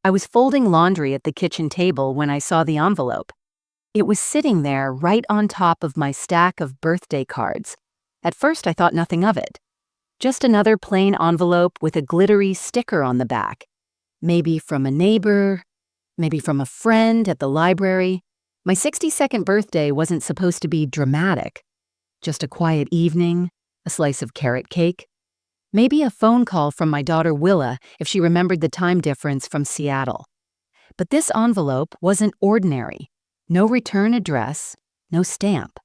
I was folding laundry at the kitchen table when I saw the envelope. It was sitting there right on top of my stack of birthday cards. At first, I thought nothing of it. Just another plain envelope with a glittery sticker on the back. Maybe from a neighbor, maybe from a friend at the library. My 62nd birthday wasn't supposed to be dramatic. Just a quiet evening, a slice of carrot cake. Maybe a phone call from my daughter Willa if she remembered the time difference from Seattle. But this envelope wasn't ordinary. No return address, no stamp.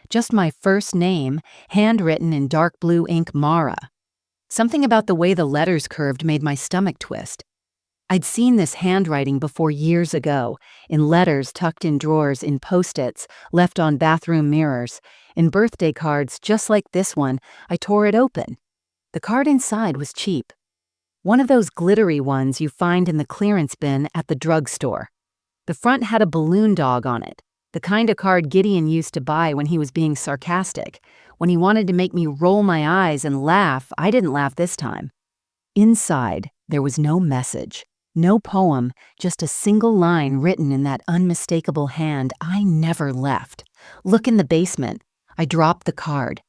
Just my first name, handwritten in dark blue ink, Mara. Something about the way the letters curved made my stomach twist. I'd seen this handwriting before years ago, in letters tucked in drawers, in Post-its left on bathroom mirrors, in birthday cards just like this one. I tore it open. The card inside was cheap. One of those glittery ones you find in the clearance bin at the drugstore. The front had a balloon dog on it, the kind of card Gideon used to buy when he was being sarcastic. When he wanted to make me roll my eyes and laugh, I didn't laugh this time. Inside, there was no message, no poem, just a single line written in that unmistakable hand. I never left. Look in the basement. I dropped the card.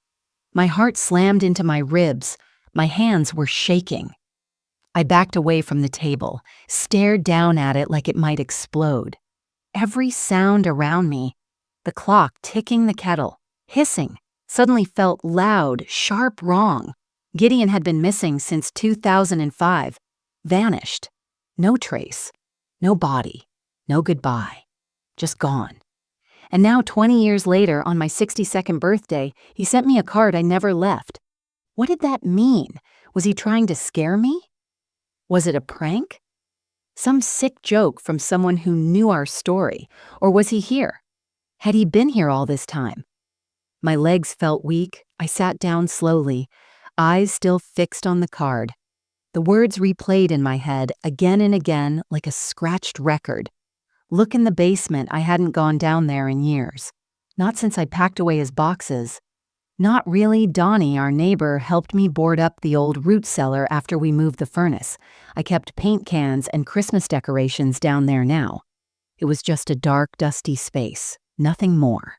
My heart slammed into my ribs. My hands were shaking. I backed away from the table, stared down at it like it might explode. Every sound around me, the clock ticking the kettle, hissing, suddenly felt loud, sharp wrong. Gideon had been missing since 2005, vanished. No trace, no body, no goodbye, just gone. And now 20 years later, on my 62nd birthday, he sent me a card I never left. What did that mean? Was he trying to scare me? Was it a prank? Some sick joke from someone who knew our story? Or was he here? Had he been here all this time? My legs felt weak. I sat down slowly, eyes still fixed on the card. The words replayed in my head again and again like a scratched record. Look in the basement. I hadn't gone down there in years. Not since I packed away his boxes. Not really. Donnie, our neighbor, helped me board up the old root cellar after we moved the furnace. I kept paint cans and Christmas decorations down there now. It was just a dark, dusty space, nothing more.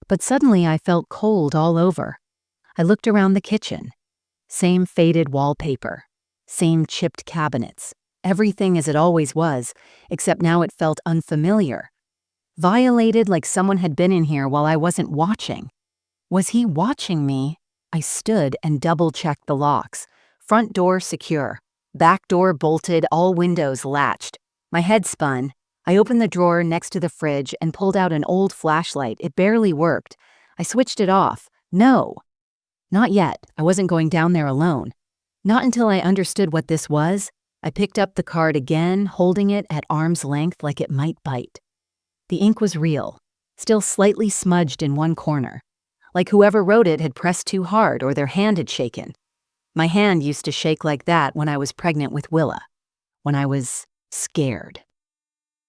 But suddenly I felt cold all over. I looked around the kitchen. Same faded wallpaper, same chipped cabinets, everything as it always was, except now it felt unfamiliar. Violated, like someone had been in here while I wasn't watching. Was he watching me? I stood and double-checked the locks. Front door secure. Back door bolted, all windows latched. My head spun. I opened the drawer next to the fridge and pulled out an old flashlight. It barely worked. I switched it off. No. Not yet. I wasn't going down there alone. Not until I understood what this was. I picked up the card again, holding it at arm's length like it might bite. The ink was real, still slightly smudged in one corner. Like whoever wrote it had pressed too hard or their hand had shaken. My hand used to shake like that when I was pregnant with Willa. When I was scared.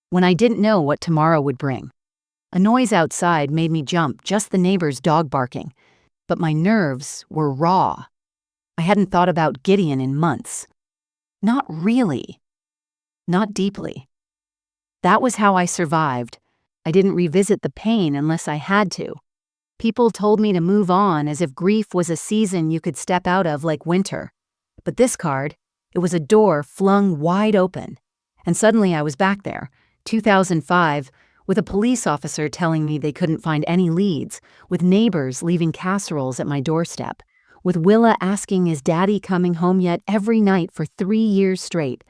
When I didn't know what tomorrow would bring. A noise outside made me jump, just the neighbor's dog barking. But my nerves were raw. I hadn't thought about Gideon in months. Not really. Not deeply. That was how I survived. I didn't revisit the pain unless I had to. People told me to move on as if grief was a season you could step out of like winter. But this card, it was a door flung wide open. And suddenly I was back there, 2005, with a police officer telling me they couldn't find any leads, with neighbors leaving casseroles at my doorstep, with Willa asking, "Is Daddy coming home yet?" every night for 3 years straight.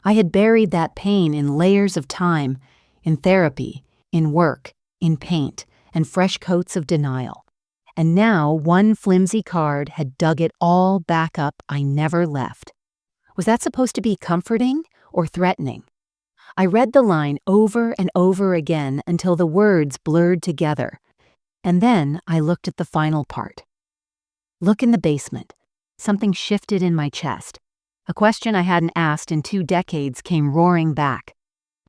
I had buried that pain in layers of time, in therapy, in work, in paint, and fresh coats of denial. And now one flimsy card had dug it all back up. I never left. Was that supposed to be comforting or threatening? I read the line over and over again until the words blurred together. And then I looked at the final part. Look in the basement. Something shifted in my chest. A question I hadn't asked in 2 decades came roaring back.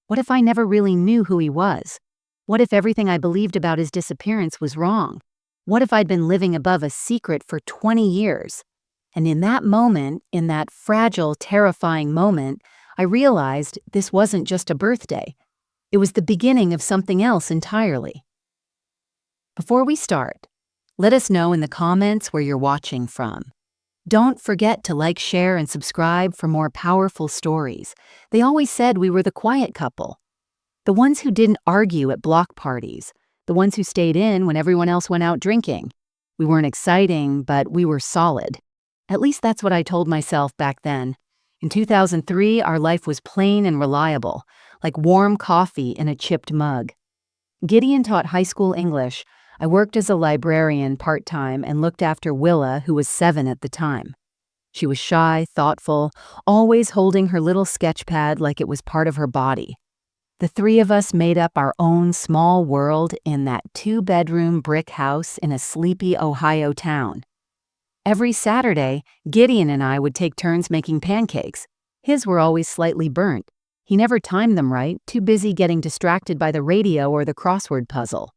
What if I never really knew who he was? What if everything I believed about his disappearance was wrong? What if I'd been living above a secret for 20 years? And in that moment, in that fragile, terrifying moment, I realized this wasn't just a birthday. It was the beginning of something else entirely. Before we start, let us know in the comments where you're watching from. Don't forget to like, share, and subscribe for more powerful stories. They always said we were the quiet couple. The ones who didn't argue at block parties. The ones who stayed in when everyone else went out drinking. We weren't exciting, but we were solid. At least that's what I told myself back then. In 2003, our life was plain and reliable, like warm coffee in a chipped mug. Gideon taught high school English. I worked as a librarian part-time and looked after Willa, who was 7 at the time. She was shy, thoughtful, always holding her little sketch pad like it was part of her body. The three of us made up our own small world in that 2-bedroom brick house in a sleepy Ohio town. Every Saturday, Gideon and I would take turns making pancakes. His were always slightly burnt. He never timed them right, too busy getting distracted by the radio or the crossword puzzle.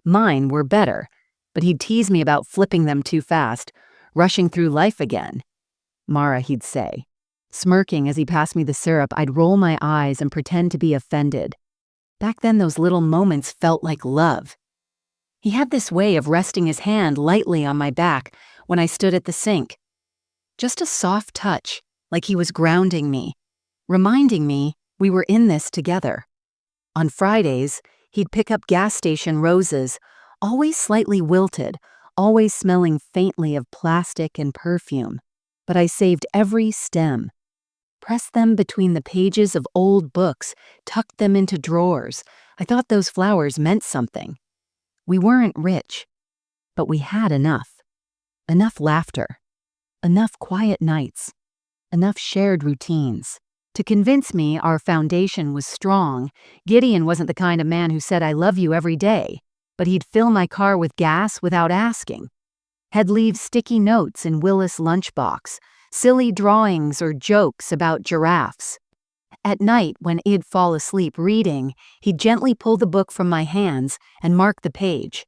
Mine were better, but he'd tease me about flipping them too fast, rushing through life again. Mara, he'd say. Smirking as he passed me the syrup, I'd roll my eyes and pretend to be offended. Back then, those little moments felt like love. He had this way of resting his hand lightly on my back when I stood at the sink. Just a soft touch, like he was grounding me, reminding me we were in this together. On Fridays, he'd pick up gas station roses, always slightly wilted, always smelling faintly of plastic and perfume. But I saved every stem. Pressed them between the pages of old books, tucked them into drawers. I thought those flowers meant something. We weren't rich, but we had enough. Enough laughter. Enough quiet nights. Enough shared routines. To convince me our foundation was strong, Gideon wasn't the kind of man who said I love you every day, but he'd fill my car with gas without asking. He'd leave sticky notes in Willa's lunchbox, silly drawings or jokes about giraffes. At night, when I'd fall asleep reading, he'd gently pull the book from my hands and mark the page.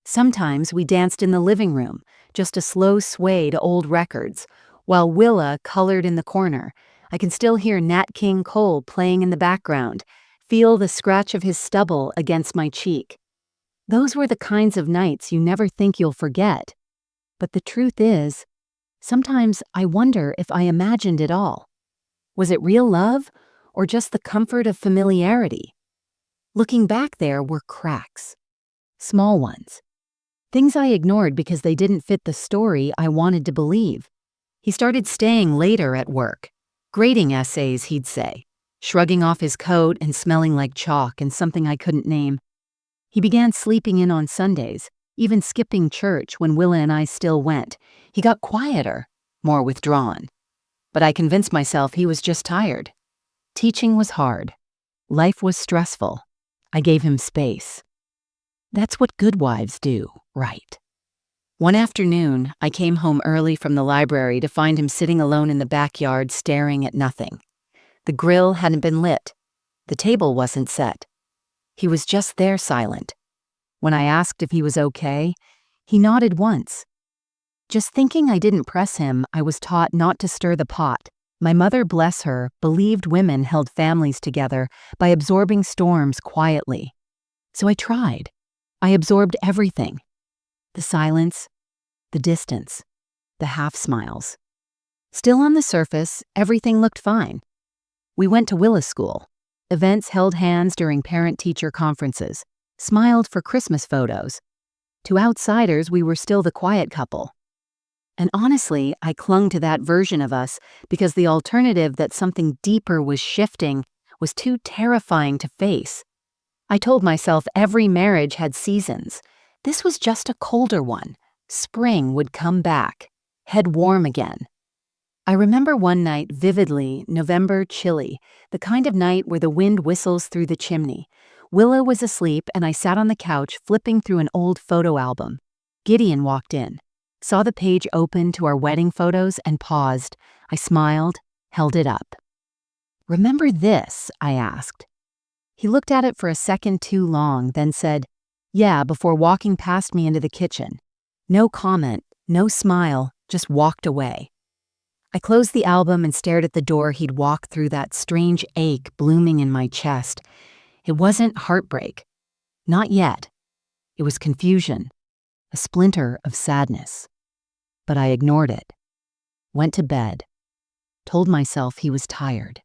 Sometimes we danced in the living room, just a slow sway to old records, while Willa colored in the corner. I can still hear Nat King Cole playing in the background, feel the scratch of his stubble against my cheek. Those were the kinds of nights you never think you'll forget. But the truth is, sometimes I wonder if I imagined it all. Was it real love, or just the comfort of familiarity? Looking back, there were cracks. Small ones. Things I ignored because they didn't fit the story I wanted to believe. He started staying later at work. Grading essays, he'd say, shrugging off his coat and smelling like chalk and something I couldn't name. He began sleeping in on Sundays, even skipping church when Willa and I still went. He got quieter, more withdrawn. But I convinced myself he was just tired. Teaching was hard. Life was stressful. I gave him space. That's what good wives do, right? One afternoon, I came home early from the library to find him sitting alone in the backyard staring at nothing. The grill hadn't been lit. The table wasn't set. He was just there, silent. When I asked if he was okay, he nodded once. Just thinking I didn't press him, I was taught not to stir the pot. My mother, bless her, believed women held families together by absorbing storms quietly. So I tried. I absorbed everything. The silence, the distance, the half-smiles. Still on the surface, everything looked fine. We went to Willa's school. Events held hands during parent-teacher conferences, smiled for Christmas photos. To outsiders, we were still the quiet couple. And honestly, I clung to that version of us because the alternative that something deeper was shifting was too terrifying to face. I told myself every marriage had seasons. This was just a colder one. Spring would come back, head warm again. I remember one night vividly, November chilly, the kind of night where the wind whistles through the chimney. Willa was asleep and I sat on the couch flipping through an old photo album. Gideon walked in, saw the page open to our wedding photos and paused. I smiled, held it up. "Remember this?" I asked. He looked at it for a second too long, then said, "Yeah," before walking past me into the kitchen. No comment, no smile, just walked away. I closed the album and stared at the door he'd walked through, that strange ache blooming in my chest. It wasn't heartbreak. Not yet. It was confusion, a splinter of sadness. But I ignored it. Went to bed. Told myself he was tired.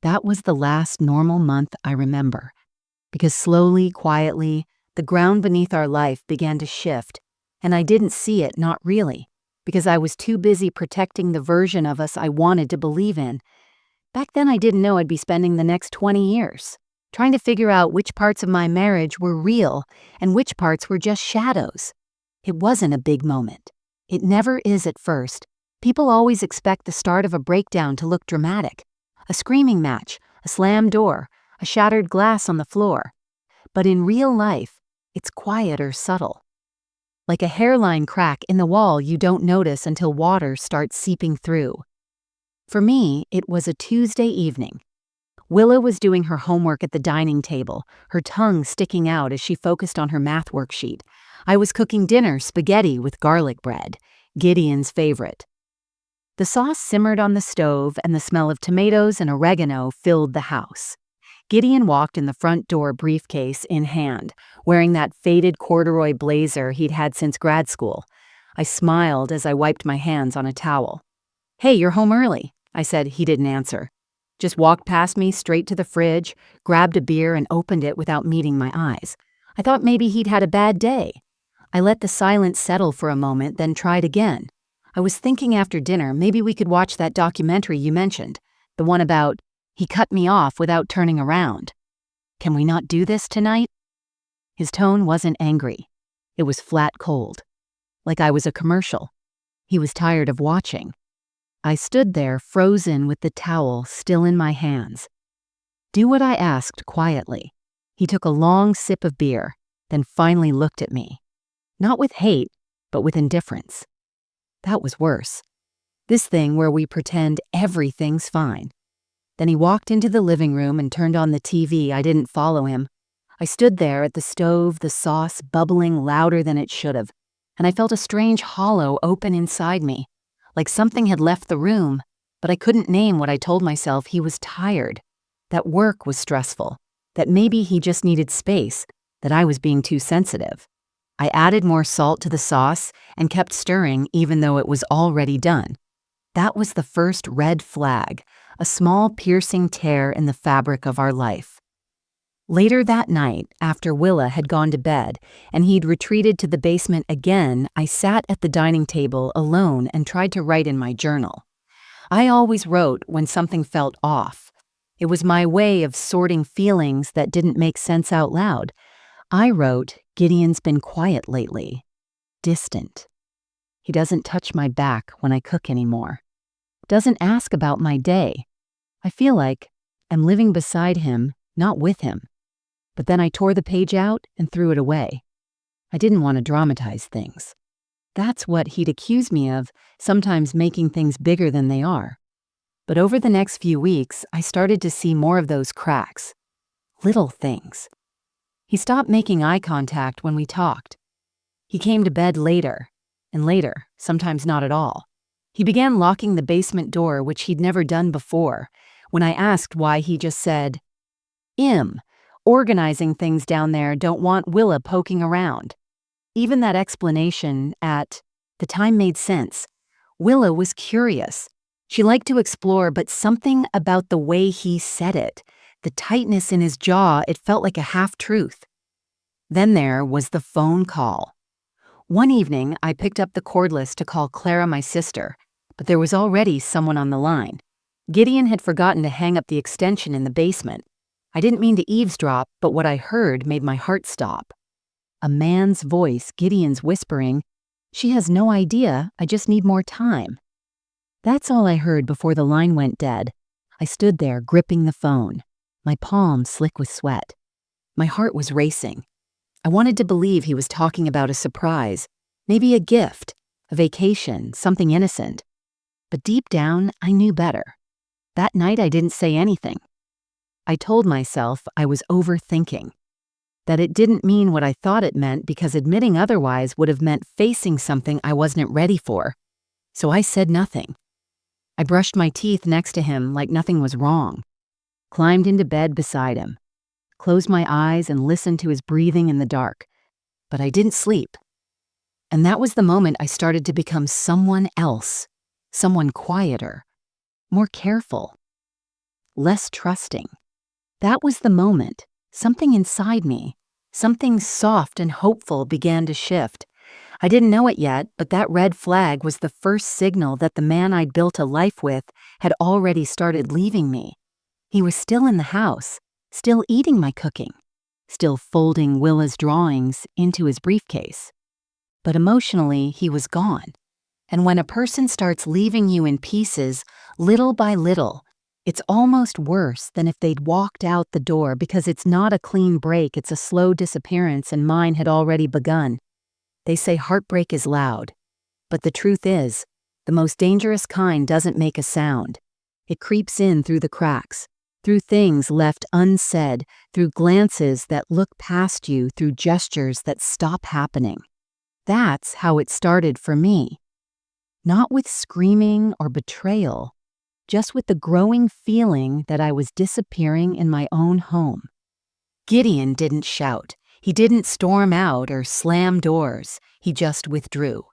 That was the last normal month I remember, because slowly, quietly, the ground beneath our life began to shift, and I didn't see it, not really, because I was too busy protecting the version of us I wanted to believe in. Back then I didn't know I'd be spending the next 20 years, trying to figure out which parts of my marriage were real and which parts were just shadows. It wasn't a big moment. It never is at first. People always expect the start of a breakdown to look dramatic. A screaming match, a slammed door, a shattered glass on the floor. But in real life, it's quiet or subtle. Like a hairline crack in the wall you don't notice until water starts seeping through. For me, it was a Tuesday evening. Willa was doing her homework at the dining table, her tongue sticking out as she focused on her math worksheet. I was cooking dinner, spaghetti with garlic bread, Gideon's favorite. The sauce simmered on the stove, and the smell of tomatoes and oregano filled the house. Gideon walked in the front door, briefcase in hand, wearing that faded corduroy blazer he'd had since grad school. I smiled as I wiped my hands on a towel. "Hey, you're home early," I said. He didn't answer. Just walked past me, straight to the fridge, grabbed a beer and opened it without meeting my eyes. I thought maybe he'd had a bad day. I let the silence settle for a moment, then tried again. I was thinking after dinner maybe we could watch that documentary you mentioned, the one about he cut me off without turning around. Can we not do this tonight? His tone wasn't angry. It was flat cold, like I was a commercial. He was tired of watching. I stood there, frozen with the towel still in my hands. Do what I asked quietly. He took a long sip of beer, then finally looked at me. Not with hate, but with indifference. That was worse. This thing where we pretend everything's fine. Then he walked into the living room and turned on the TV. I didn't follow him. I stood there at the stove, the sauce bubbling louder than it should have, and I felt a strange hollow open inside me, like something had left the room, but I couldn't name what I told myself. He was tired, that work was stressful, that maybe he just needed space, that I was being too sensitive. I added more salt to the sauce and kept stirring even though it was already done. That was the first red flag, a small piercing tear in the fabric of our life. Later that night, after Willa had gone to bed and he'd retreated to the basement again, I sat at the dining table alone and tried to write in my journal. I always wrote when something felt off. It was my way of sorting feelings that didn't make sense out loud. I wrote, "Gideon's been quiet lately. Distant. He doesn't touch my back when I cook anymore. Doesn't ask about my day. I feel like I'm living beside him, not with him." But then I tore the page out and threw it away. I didn't want to dramatize things. That's what he'd accuse me of, sometimes making things bigger than they are. But over the next few weeks, I started to see more of those cracks. Little things. He stopped making eye contact when we talked. He came to bed later, and later, sometimes not at all. He began locking the basement door, which he'd never done before. When I asked why, he just said, organizing things down there, don't want Willa poking around." Even that explanation at the time made sense. Willa was curious. She liked to explore, but something about the way he said it, the tightness in his jaw, it felt like a half-truth. Then there was the phone call. One evening, I picked up the cordless to call Clara, my sister, but there was already someone on the line. Gideon had forgotten to hang up the extension in the basement. I didn't mean to eavesdrop, but what I heard made my heart stop. A man's voice, Gideon's whispering, "She has no idea, I just need more time." That's all I heard before the line went dead. I stood there, gripping the phone, my palms slick with sweat. My heart was racing. I wanted to believe he was talking about a surprise, maybe a gift, a vacation, something innocent. But deep down, I knew better. That night, I didn't say anything. I told myself I was overthinking, that it didn't mean what I thought it meant because admitting otherwise would have meant facing something I wasn't ready for. So I said nothing. I brushed my teeth next to him like nothing was wrong, climbed into bed beside him, closed my eyes and listened to his breathing in the dark. But I didn't sleep. And that was the moment I started to become someone else, someone quieter, more careful, less trusting. That was the moment. Something inside me, something soft and hopeful began to shift. I didn't know it yet, but that red flag was the first signal that the man I'd built a life with had already started leaving me. He was still in the house, still eating my cooking, still folding Willa's drawings into his briefcase. But emotionally, he was gone. And when a person starts leaving you in pieces, little by little, it's almost worse than if they'd walked out the door, because it's not a clean break, it's a slow disappearance, and mine had already begun. They say heartbreak is loud, but the truth is, the most dangerous kind doesn't make a sound. It creeps in through the cracks, through things left unsaid, through glances that look past you, through gestures that stop happening. That's how it started for me. Not with screaming or betrayal, just with the growing feeling that I was disappearing in my own home. Gideon didn't shout. He didn't storm out or slam doors. He just withdrew.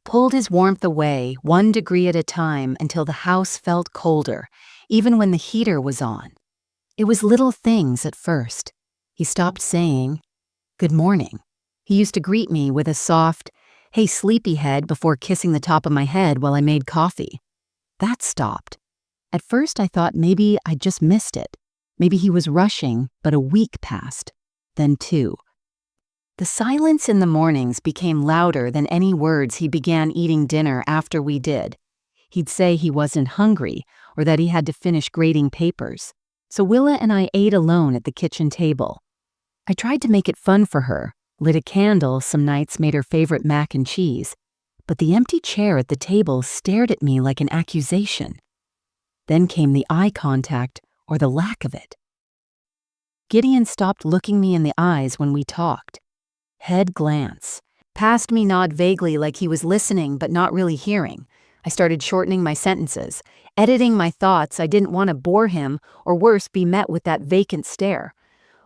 Pulled his warmth away 1 degree at a time until the house felt colder, even when the heater was on. It was little things at first. He stopped saying, "Good morning." He used to greet me with a soft, "Hey, sleepyhead," before kissing the top of my head while I made coffee. That stopped. At first I thought maybe I just missed it. Maybe he was rushing, but a week passed. Then 2. The silence in the mornings became louder than any words. He began eating dinner after we did. He'd say he wasn't hungry or that he had to finish grading papers. So Willa and I ate alone at the kitchen table. I tried to make it fun for her, lit a candle some nights, made her favorite mac and cheese, but the empty chair at the table stared at me like an accusation. Then came the eye contact, or the lack of it. Gideon stopped looking me in the eyes when we talked. Head glance. Past me, nod vaguely like he was listening but not really hearing. I started shortening my sentences, editing my thoughts. I didn't want to bore him, or worse, be met with that vacant stare.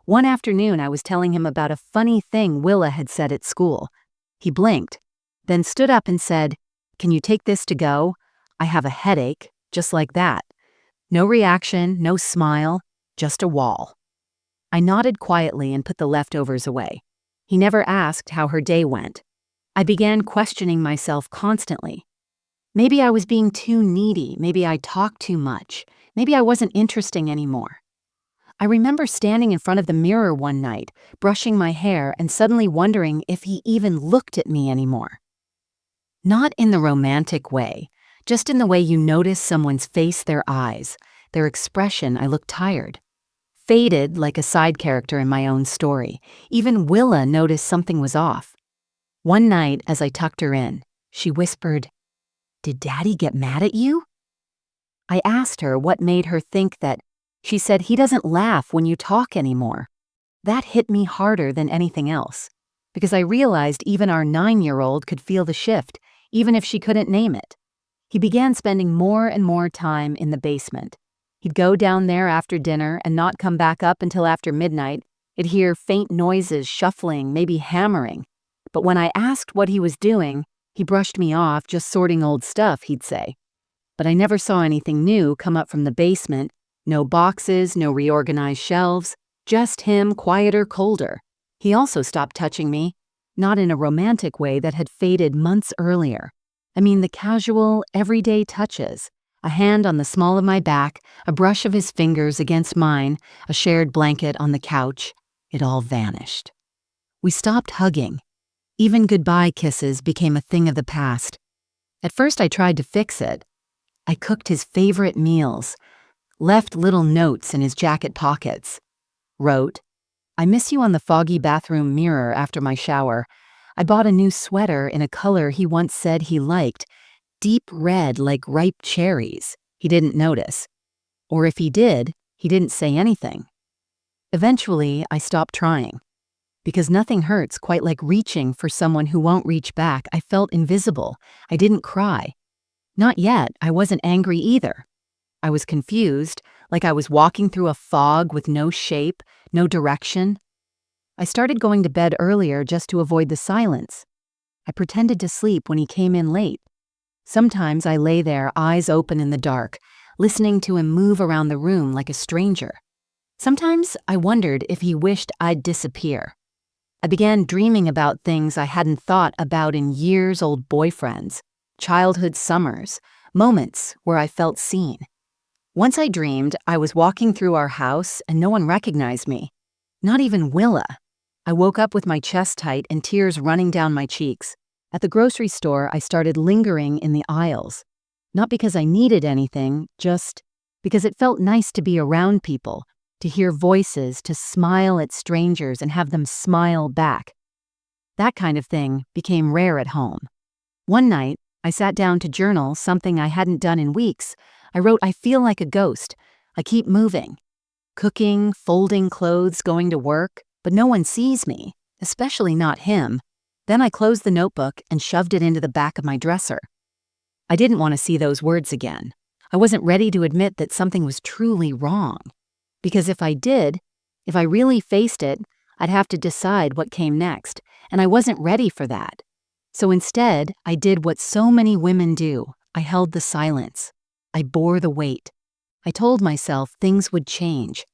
One afternoon, I was telling him about a funny thing Willa had said at school. He blinked, then stood up and said, "Can you take this to go? I have a headache," just like that. No reaction, no smile, just a wall. I nodded quietly and put the leftovers away. He never asked how her day went. I began questioning myself constantly. Maybe I was being too needy, maybe I talked too much, maybe I wasn't interesting anymore. I remember standing in front of the mirror one night, brushing my hair, and suddenly wondering if he even looked at me anymore. Not in the romantic way, just in the way you notice someone's face, their eyes, their expression. I looked tired. Faded like a side character in my own story. Even Willa noticed something was off. One night, as I tucked her in, she whispered, "Did Daddy get mad at you?" I asked her what made her think that. She said, "He doesn't laugh when you talk anymore." That hit me harder than anything else, because I realized even our 9-year-old could feel the shift, even if she couldn't name it. He began spending more and more time in the basement. He'd go down there after dinner and not come back up until after midnight. I'd hear faint noises, shuffling, maybe hammering. But when I asked what he was doing, he brushed me off, just sorting old stuff, he'd say. But I never saw anything new come up from the basement. No boxes, no reorganized shelves, just him, quieter, colder. He also stopped touching me, not in a romantic way that had faded months earlier. I mean the casual, everyday touches. A hand on the small of my back, a brush of his fingers against mine, a shared blanket on the couch. It all vanished. We stopped hugging. Even goodbye kisses became a thing of the past. At first I tried to fix it. I cooked his favorite meals, left little notes in his jacket pockets, wrote, "I miss you" on the foggy bathroom mirror after my shower. I bought a new sweater in a color he once said he liked, deep red like ripe cherries. He didn't notice. Or if he did, he didn't say anything. Eventually, I stopped trying. Because nothing hurts quite like reaching for someone who won't reach back. I felt invisible. I didn't cry. Not yet, I wasn't angry either. I was confused, like I was walking through a fog with no shape, no direction. I started going to bed earlier just to avoid the silence. I pretended to sleep when he came in late. Sometimes I lay there, eyes open in the dark, listening to him move around the room like a stranger. Sometimes I wondered if he wished I'd disappear. I began dreaming about things I hadn't thought about in years, old boyfriends, childhood summers, moments where I felt seen. Once I dreamed I was walking through our house and no one recognized me, not even Willa. I woke up with my chest tight and tears running down my cheeks. At the grocery store, I started lingering in the aisles. Not because I needed anything, just because it felt nice to be around people, to hear voices, to smile at strangers and have them smile back. That kind of thing became rare at home. One night, I sat down to journal something I hadn't done in weeks. I wrote, "I feel like a ghost. I keep moving. Cooking, folding clothes, going to work, but no one sees me, especially not him." Then I closed the notebook and shoved it into the back of my dresser. I didn't want to see those words again. I wasn't ready to admit that something was truly wrong. Because if I did, if I really faced it, I'd have to decide what came next, and I wasn't ready for that. So instead, I did what so many women do. I held the silence. I bore the weight. I told myself things would change.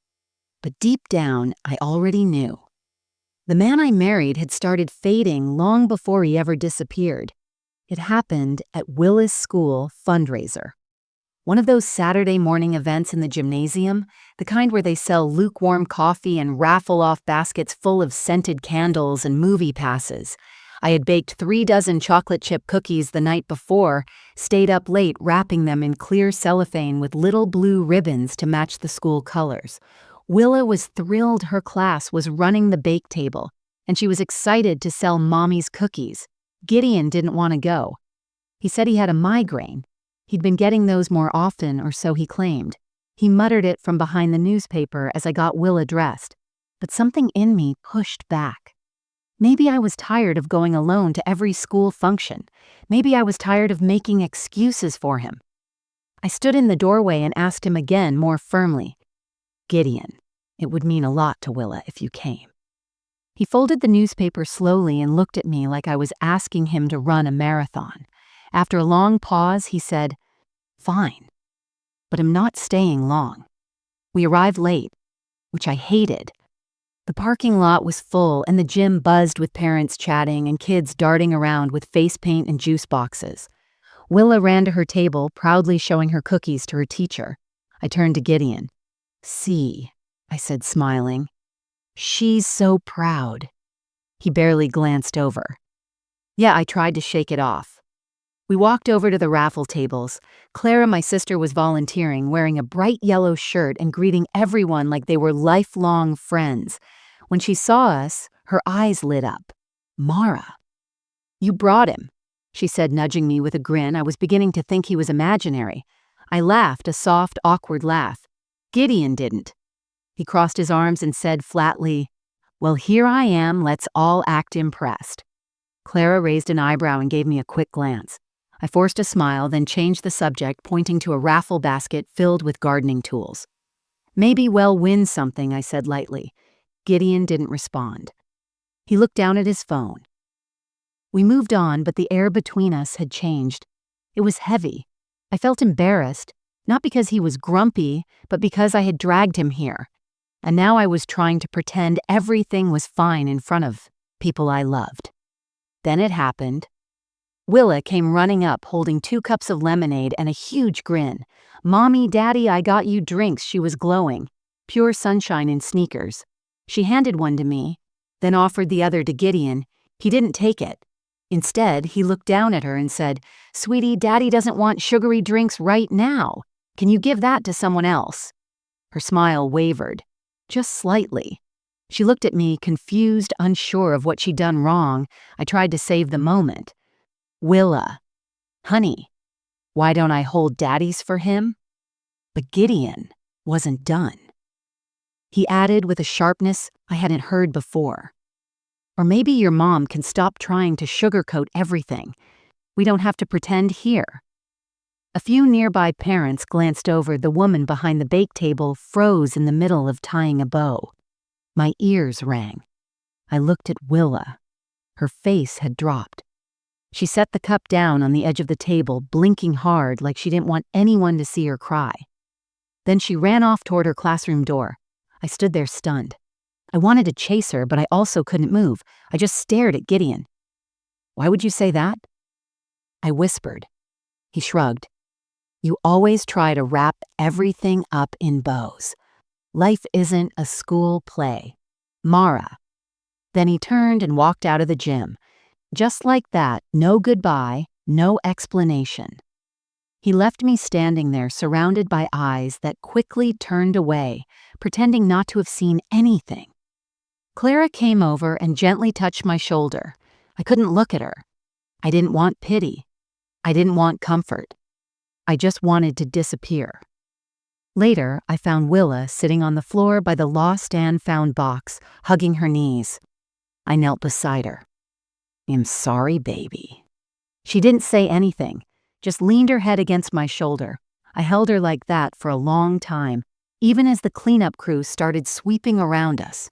But deep down, I already knew. The man I married had started fading long before he ever disappeared. It happened at Willis School fundraiser. One of those Saturday morning events in the gymnasium, the kind where they sell lukewarm coffee and raffle off baskets full of scented candles and movie passes. I had baked 3 dozen chocolate chip cookies the night before, stayed up late wrapping them in clear cellophane with little blue ribbons to match the school colors. Willa was thrilled her class was running the bake table, and she was excited to sell Mommy's cookies. Gideon didn't want to go. He said he had a migraine. He'd been getting those more often, or so he claimed. He muttered it from behind the newspaper as I got Willa dressed, but something in me pushed back. Maybe I was tired of going alone to every school function. Maybe I was tired of making excuses for him. I stood in the doorway and asked him again, more firmly, "Gideon, it would mean a lot to Willa if you came." He folded the newspaper slowly and looked at me like I was asking him to run a marathon. After a long pause, he said, "Fine, but I'm not staying long." We arrived late, which I hated. The parking lot was full and the gym buzzed with parents chatting and kids darting around with face paint and juice boxes. Willa ran to her table, proudly showing her cookies to her teacher. I turned to Gideon. "See," I said, smiling. "She's so proud." He barely glanced over. Yeah, I tried to shake it off. We walked over to the raffle tables. Clara, my sister, was volunteering, wearing a bright yellow shirt and greeting everyone like they were lifelong friends. When she saw us, her eyes lit up. "Mara." "You brought him," she said, nudging me with a grin. I was beginning to think he was imaginary. I laughed, a soft, awkward laugh. "Gideon didn't." He crossed his arms and said flatly, "Well, here I am, let's all act impressed." Clara raised an eyebrow and gave me a quick glance. I forced a smile, then changed the subject, pointing to a raffle basket filled with gardening tools. "Maybe we'll win something," I said lightly. Gideon didn't respond. He looked down at his phone. We moved on, but the air between us had changed. It was heavy. I felt embarrassed, not because he was grumpy, but because I had dragged him here. And now I was trying to pretend everything was fine in front of people I loved. Then it happened. Willa came running up, holding 2 cups of lemonade and a huge grin. "Mommy, Daddy, I got you drinks." She was glowing. Pure sunshine in sneakers. She handed one to me, then offered the other to Gideon. He didn't take it. Instead, he looked down at her and said, "Sweetie, Daddy doesn't want sugary drinks right now. Can you give that to someone else?" Her smile wavered, just slightly. She looked at me, confused, unsure of what she'd done wrong. I tried to save the moment. "Willa, honey, why don't I hold Daddy's for him?" But Gideon wasn't done. He added with a sharpness I hadn't heard before. "Or maybe your mom can stop trying to sugarcoat everything. We don't have to pretend here." A few nearby parents glanced over. The woman behind the bake table froze in the middle of tying a bow. My ears rang. I looked at Willa. Her face had dropped. She set the cup down on the edge of the table, blinking hard like she didn't want anyone to see her cry. Then she ran off toward her classroom door. I stood there stunned. I wanted to chase her, but I also couldn't move. I just stared at Gideon. "Why would you say that?" I whispered. He shrugged. "You always try to wrap everything up in bows. Life isn't a school play. Mara." Then he turned and walked out of the gym. Just like that, no goodbye, no explanation. He left me standing there, surrounded by eyes that quickly turned away, pretending not to have seen anything. Clara came over and gently touched my shoulder. I couldn't look at her. I didn't want pity. I didn't want comfort. I just wanted to disappear. Later, I found Willa sitting on the floor by the lost and found box, hugging her knees. I knelt beside her. "I'm sorry, baby." She didn't say anything, just leaned her head against my shoulder. I held her like that for a long time, even as the cleanup crew started sweeping around us.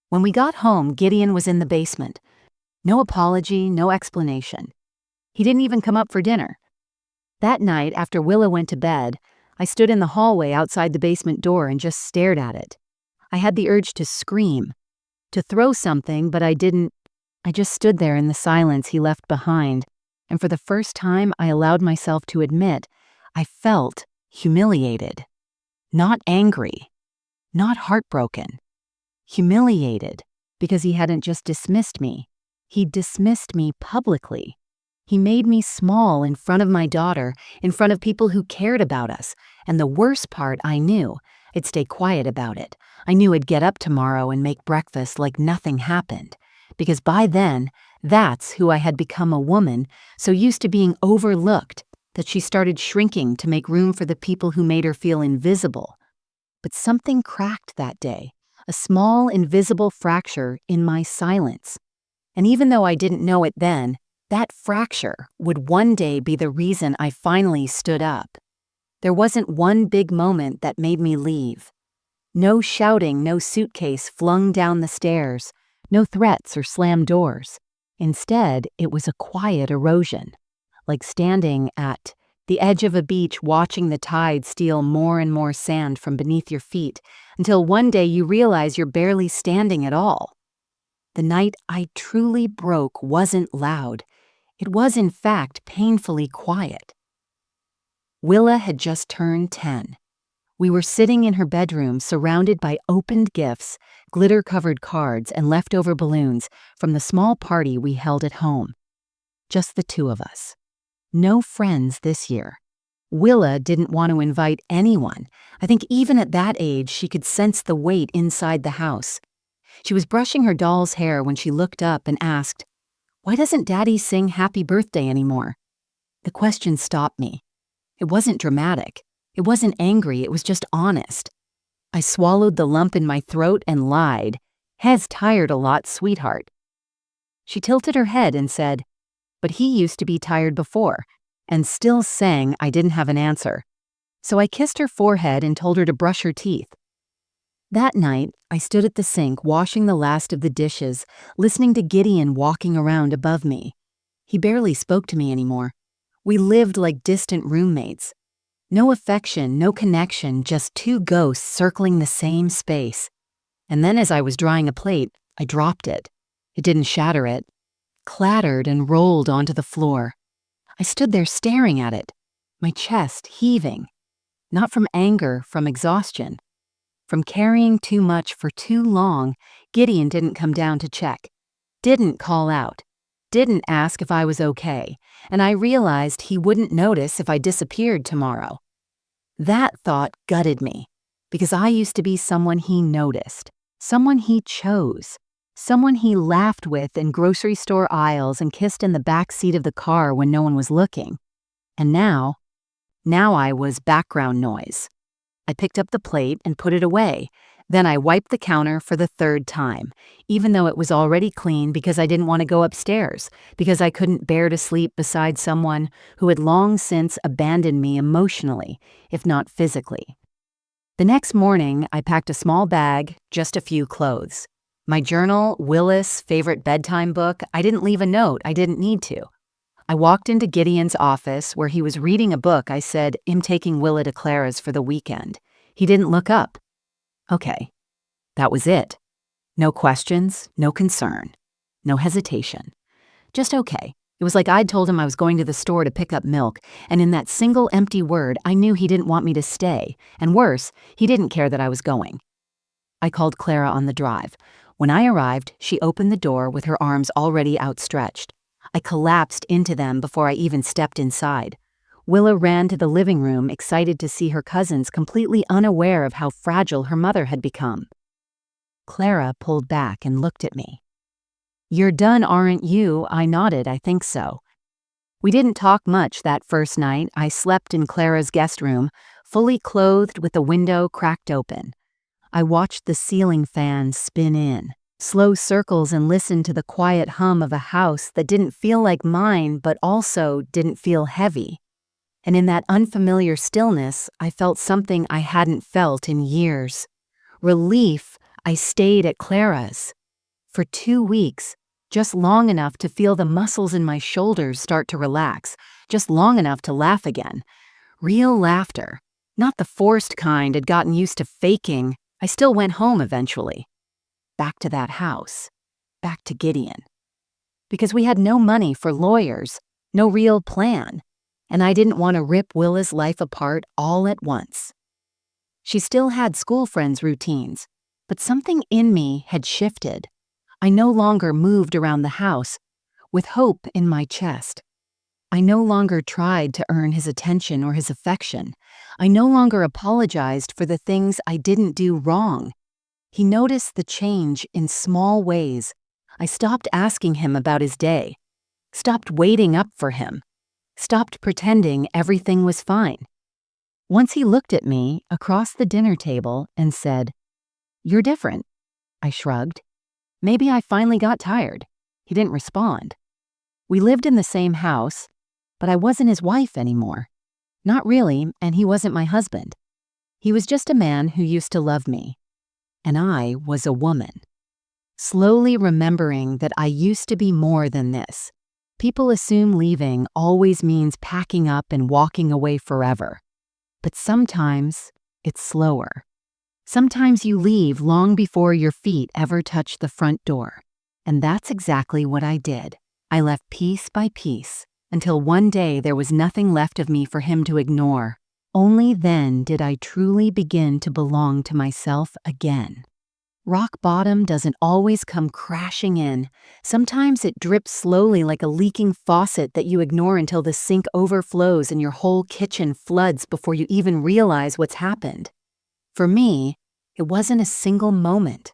When we got home, Gideon was in the basement. No apology, no explanation. He didn't even come up for dinner. That night, after Willa went to bed, I stood in the hallway outside the basement door and just stared at it. I had the urge to scream, to throw something, but I didn't. I just stood there in the silence he left behind, and for the first time I allowed myself to admit I felt humiliated. Not angry, not heartbroken. Humiliated because he hadn't just dismissed me. He dismissed me publicly. He made me small in front of my daughter, in front of people who cared about us, and the worst part, I knew I'd stay quiet about it. I knew I'd get up tomorrow and make breakfast like nothing happened. Because by then, that's who I had become, a woman so used to being overlooked that she started shrinking to make room for the people who made her feel invisible. But something cracked that day, a small invisible fracture in my silence. And even though I didn't know it then, that fracture would one day be the reason I finally stood up. There wasn't one big moment that made me leave. No shouting, no suitcase flung down the stairs. No threats or slammed doors. Instead, it was a quiet erosion, like standing at the edge of a beach watching the tide steal more and more sand from beneath your feet until one day you realize you're barely standing at all. The night I truly broke wasn't loud. It was, in fact, painfully quiet. Willa had just turned 10. We were sitting in her bedroom surrounded by opened gifts, glitter-covered cards, and leftover balloons from the small party we held at home. Just the two of us. No friends this year. Willa didn't want to invite anyone. I think even at that age she could sense the weight inside the house. She was brushing her doll's hair when she looked up and asked, "Why doesn't Daddy sing Happy Birthday anymore?" The question stopped me. It wasn't dramatic. It wasn't angry, it was just honest. I swallowed the lump in my throat and lied. "Has tired a lot, sweetheart." She tilted her head and said, "But he used to be tired before," and still sang I didn't have an answer. So I kissed her forehead and told her to brush her teeth. That night, I stood at the sink washing the last of the dishes, listening to Gideon walking around above me. He barely spoke to me anymore. We lived like distant roommates. No affection, no connection, just two ghosts circling the same space. And then as I was drying a plate, I dropped it. It didn't shatter it. Clattered and rolled onto the floor. I stood there staring at it, my chest heaving. Not from anger, from exhaustion. From carrying too much for too long, Gideon didn't come down to check. Didn't call out. Didn't ask if I was okay, and I realized he wouldn't notice if I disappeared tomorrow. That thought gutted me, because I used to be someone he noticed, someone he chose, someone he laughed with in grocery store aisles and kissed in the back seat of the car when no one was looking. And now I was background noise. I picked up the plate and put it away, Then I wiped the counter for the third time, even though it was already clean because I didn't want to go upstairs, because I couldn't bear to sleep beside someone who had long since abandoned me emotionally, if not physically. The next morning, I packed a small bag, just a few clothes. My journal, Willis' favorite bedtime book. I didn't leave a note. I didn't need to. I walked into Gideon's office where he was reading a book. I said, "I'm taking Willa to Clara's for the weekend." He didn't look up. Okay, that was it. No questions, no concern, no hesitation. Just okay. It was like I'd told him I was going to the store to pick up milk, and in that single empty word, I knew he didn't want me to stay, and worse, he didn't care that I was going. I called Clara on the drive. When I arrived, she opened the door with her arms already outstretched. I collapsed into them before I even stepped inside. Willa ran to the living room, excited to see her cousins, completely unaware of how fragile her mother had become. Clara pulled back and looked at me. "You're done, aren't you?" I nodded. "I think so." We didn't talk much that first night. I slept in Clara's guest room, fully clothed with the window cracked open. I watched the ceiling fan spin in, slow circles, and listened to the quiet hum of a house that didn't feel like mine but also didn't feel heavy. And in that unfamiliar stillness, I felt something I hadn't felt in years. Relief. I stayed at Clara's. For 2 weeks, just long enough to feel the muscles in my shoulders start to relax, just long enough to laugh again. Real laughter, not the forced kind I'd gotten used to faking. I still went home eventually. Back to that house. Back to Gideon. Because we had no money for lawyers, no real plan, and I didn't want to rip Willa's life apart all at once. She still had school friends' routines, but something in me had shifted. I no longer moved around the house with hope in my chest. I no longer tried to earn his attention or his affection. I no longer apologized for the things I didn't do wrong. He noticed the change in small ways. I stopped asking him about his day, stopped waiting up for him, stopped pretending everything was fine. Once he looked at me across the dinner table and said, "You're different." I shrugged. Maybe I finally got tired. He didn't respond. We lived in the same house, but I wasn't his wife anymore. Not really, and he wasn't my husband. He was just a man who used to love me. And I was a woman. Slowly remembering that I used to be more than this. People assume leaving always means packing up and walking away forever. But sometimes it's slower. Sometimes you leave long before your feet ever touch the front door. And that's exactly what I did. I left piece by piece, until one day there was nothing left of me for him to ignore. Only then did I truly begin to belong to myself again. Rock bottom doesn't always come crashing in. Sometimes it drips slowly like a leaking faucet that you ignore until the sink overflows and your whole kitchen floods before you even realize what's happened. For me, it wasn't a single moment.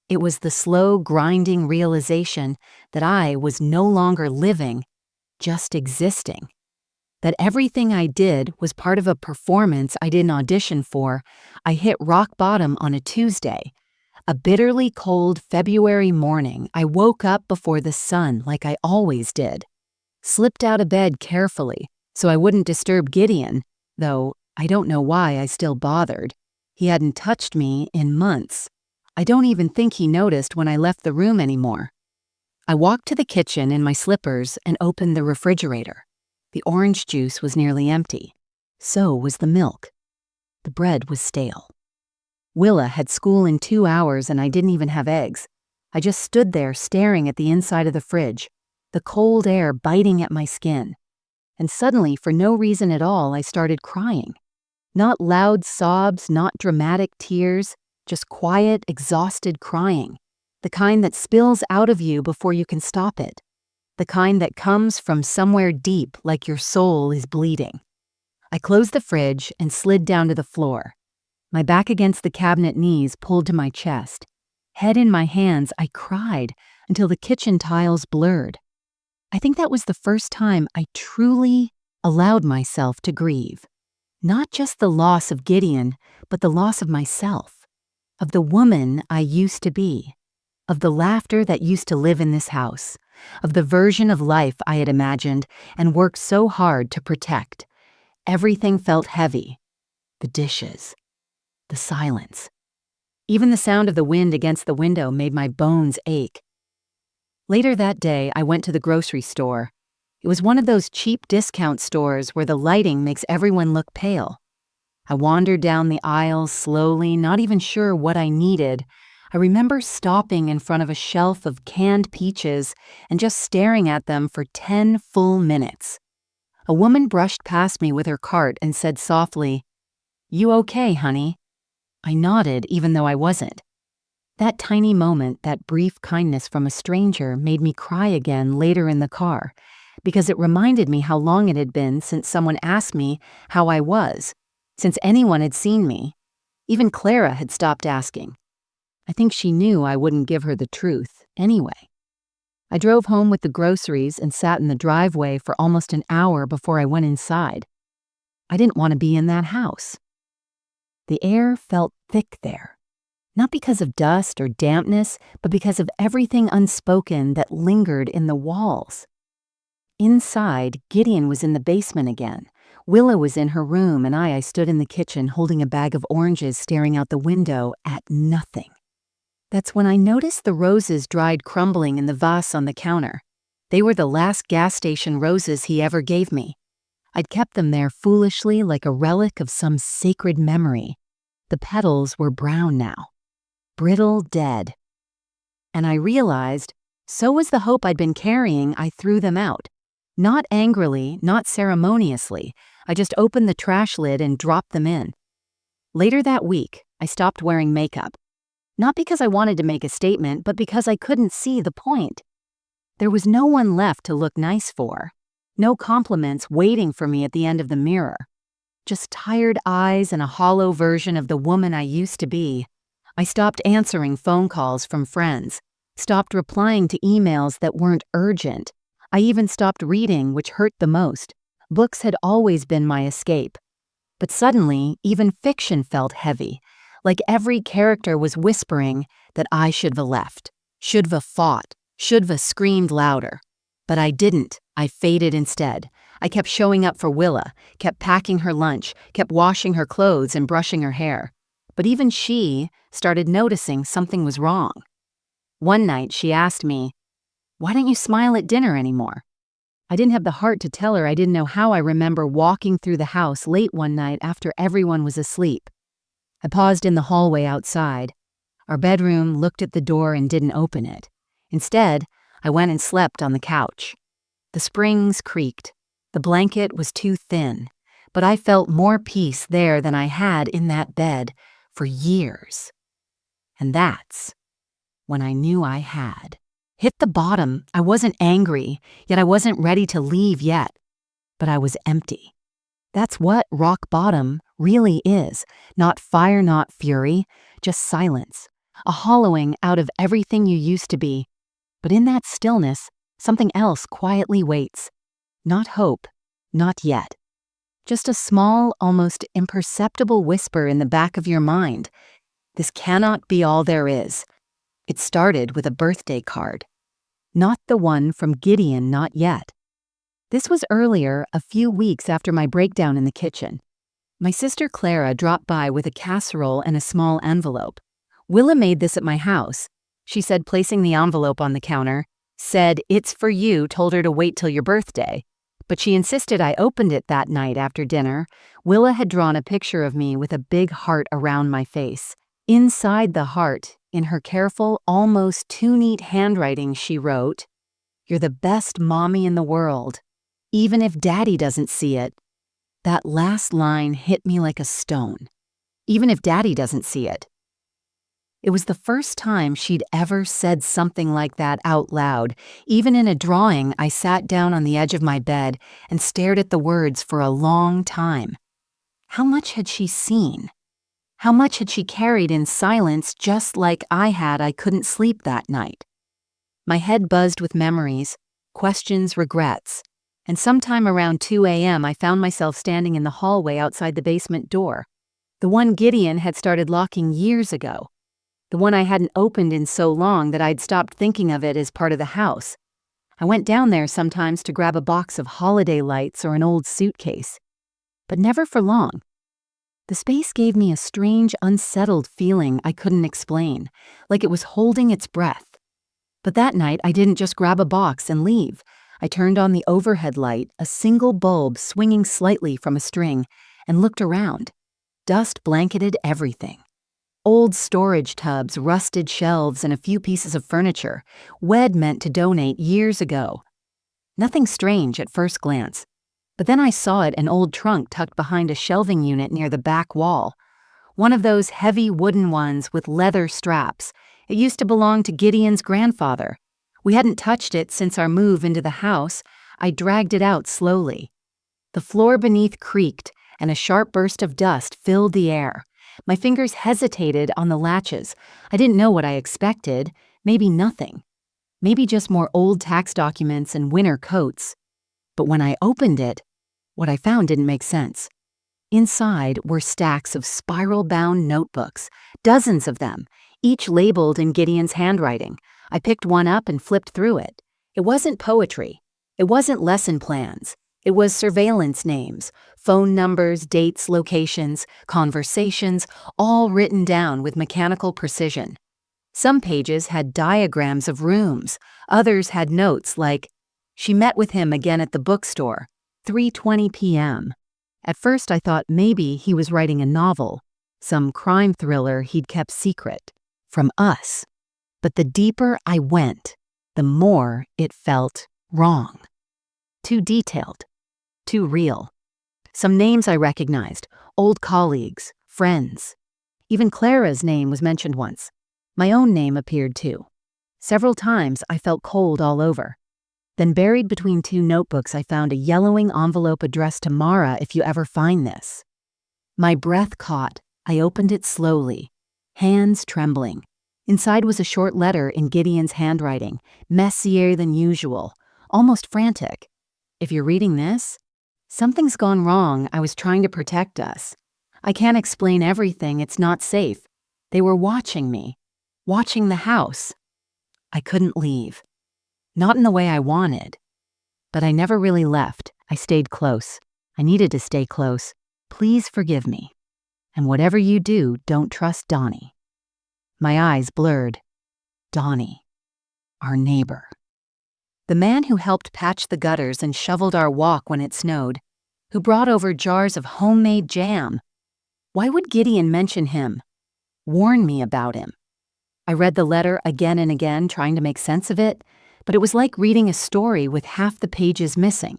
It was the slow, grinding realization that I was no longer living, just existing. That everything I did was part of a performance I didn't audition for. I hit rock bottom on a Tuesday. A bitterly cold February morning, I woke up before the sun like I always did. Slipped out of bed carefully so I wouldn't disturb Gideon, though I don't know why I still bothered. He hadn't touched me in months. I don't even think he noticed when I left the room anymore. I walked to the kitchen in my slippers and opened the refrigerator. The orange juice was nearly empty. So was the milk. The bread was stale. Willa had school in 2 hours and I didn't even have eggs. I just stood there staring at the inside of the fridge, the cold air biting at my skin. And suddenly, for no reason at all, I started crying. Not loud sobs, not dramatic tears, just quiet, exhausted crying. The kind that spills out of you before you can stop it. The kind that comes from somewhere deep like your soul is bleeding. I closed the fridge and slid down to the floor. My back against the cabinet knees pulled to my chest. Head in my hands, I cried until the kitchen tiles blurred. I think that was the first time I truly allowed myself to grieve. Not just the loss of Gideon, but the loss of myself. of the woman I used to be, of the laughter that used to live in this house, of the version of life I had imagined and worked so hard to protect. Everything felt heavy. The dishes, the silence. Even the sound of the wind against the window made my bones ache. Later that day, I went to the grocery store. It was one of those cheap discount stores where the lighting makes everyone look pale. I wandered down the aisles slowly, not even sure what I needed. I remember stopping in front of a shelf of canned peaches and just staring at them for 10 full minutes. A woman brushed past me with her cart and said softly, "You okay, honey?" I nodded even though I wasn't. That tiny moment, that brief kindness from a stranger, made me cry again later in the car, because it reminded me how long it had been since someone asked me how I was, since anyone had seen me. Even Clara had stopped asking. I think she knew I wouldn't give her the truth anyway. I drove home with the groceries and sat in the driveway for almost an hour before I went inside. I didn't want to be in that house. The air felt thick there, not because of dust or dampness, but because of everything unspoken that lingered in the walls. Inside, Gideon was in the basement again. Willa was in her room, and I stood in the kitchen holding a bag of oranges staring out the window at nothing. That's when I noticed the roses dried crumbling in the vase on the counter. They were the last gas station roses he ever gave me. I'd kept them there foolishly like a relic of some sacred memory. The petals were brown now, brittle, dead. And I realized, so was the hope I'd been carrying. I threw them out. Not angrily, not ceremoniously. I just opened the trash lid and dropped them in. Later that week, I stopped wearing makeup. Not because I wanted to make a statement, but because I couldn't see the point. There was no one left to look nice for. No compliments waiting for me at the end of the mirror. Just tired eyes and a hollow version of the woman I used to be. I stopped answering phone calls from friends, stopped replying to emails that weren't urgent. I even stopped reading, which hurt the most. Books had always been my escape. But suddenly, even fiction felt heavy, like every character was whispering that I should've left, should've fought, should've screamed louder. But I didn't. I faded instead. I kept showing up for Willa, kept packing her lunch, kept washing her clothes and brushing her hair. But even she started noticing something was wrong. One night she asked me, "Why don't you smile at dinner anymore?" I didn't have the heart to tell her I didn't know how. I remember walking through the house late one night after everyone was asleep. I paused in the hallway outside. Our bedroom, looked at the door and didn't open it. Instead, I went and slept on the couch. The springs creaked. The blanket was too thin, but I felt more peace there than I had in that bed for years. And that's when I knew I had hit the bottom. I wasn't angry, yet I wasn't ready to leave yet, but I was empty. That's what rock bottom really is. Not fire, not fury, just silence. A hollowing out of everything you used to be. But in that stillness, something else quietly waits. Not hope, not yet. Just a small, almost imperceptible whisper in the back of your mind. This cannot be all there is. It started with a birthday card. Not the one from Gideon, not yet. This was earlier, a few weeks after my breakdown in the kitchen. My sister Clara dropped by with a casserole and a small envelope. Willa made this at my house. She said, placing the envelope on the counter, said, "It's for you," told her to wait till your birthday. But she insisted I opened it that night after dinner. Willa had drawn a picture of me with a big heart around my face. Inside the heart, in her careful, almost too neat handwriting, she wrote, "You're the best mommy in the world, even if Daddy doesn't see it." That last line hit me like a stone. Even if Daddy doesn't see it. It was the first time she'd ever said something like that out loud. Even in a drawing, I sat down on the edge of my bed and stared at the words for a long time. How much had she seen? How much had she carried in silence, just like I had? I couldn't sleep that night. My head buzzed with memories, questions, regrets. And sometime around 2 a.m. I found myself standing in the hallway outside the basement door. The one Gideon had started locking years ago. the one I hadn't opened in so long that I'd stopped thinking of it as part of the house. I went down there sometimes to grab a box of holiday lights or an old suitcase, but never for long. The space gave me a strange, unsettled feeling I couldn't explain, like it was holding its breath. But that night, I didn't just grab a box and leave. I turned on the overhead light, a single bulb swinging slightly from a string, and looked around. Dust blanketed everything. Old storage tubs, rusted shelves, and a few pieces of furniture, Wed meant to donate years ago. Nothing strange at first glance, but then I saw it an old trunk tucked behind a shelving unit near the back wall. One of those heavy wooden ones with leather straps. It used to belong to Gideon's grandfather. We hadn't touched it since our move into the house. I dragged it out slowly. The floor beneath creaked, and a sharp burst of dust filled the air. My fingers hesitated on the latches. I didn't know what I expected. Maybe nothing. Maybe just more old tax documents and winter coats. But when I opened it, what I found didn't make sense. Inside were stacks of spiral-bound notebooks, dozens of them, each labeled in Gideon's handwriting. I picked one up and flipped through it. It wasn't poetry. It wasn't lesson plans. It was surveillance names, phone numbers, dates, locations, conversations, all written down with mechanical precision. Some pages had diagrams of rooms. Others had notes like, "She met with him again at the bookstore, 3:20 p.m. At first I thought maybe he was writing a novel, some crime thriller he'd kept secret from us. But the deeper I went, the more it felt wrong. Too detailed. Too real. Some names I recognized, old colleagues, friends. Even Clara's name was mentioned once. My own name appeared too. Several times I felt cold all over. Then buried between two notebooks I found a yellowing envelope addressed to Mara, if you ever find this. My breath caught. I opened it slowly, hands trembling. Inside was a short letter in Gideon's handwriting, messier than usual, almost frantic. If you're reading this, something's gone wrong. I was trying to protect us. I can't explain everything. It's not safe. They were watching me, watching the house. I couldn't leave. Not in the way I wanted. But I never really left. I stayed close. I needed to stay close. Please forgive me. And whatever you do, don't trust Donnie. My eyes blurred. Donnie, our neighbor. The man who helped patch the gutters and shoveled our walk when it snowed, who brought over jars of homemade jam. Why would Gideon mention him? Warn me about him. I read the letter again and again, trying to make sense of it, but it was like reading a story with half the pages missing.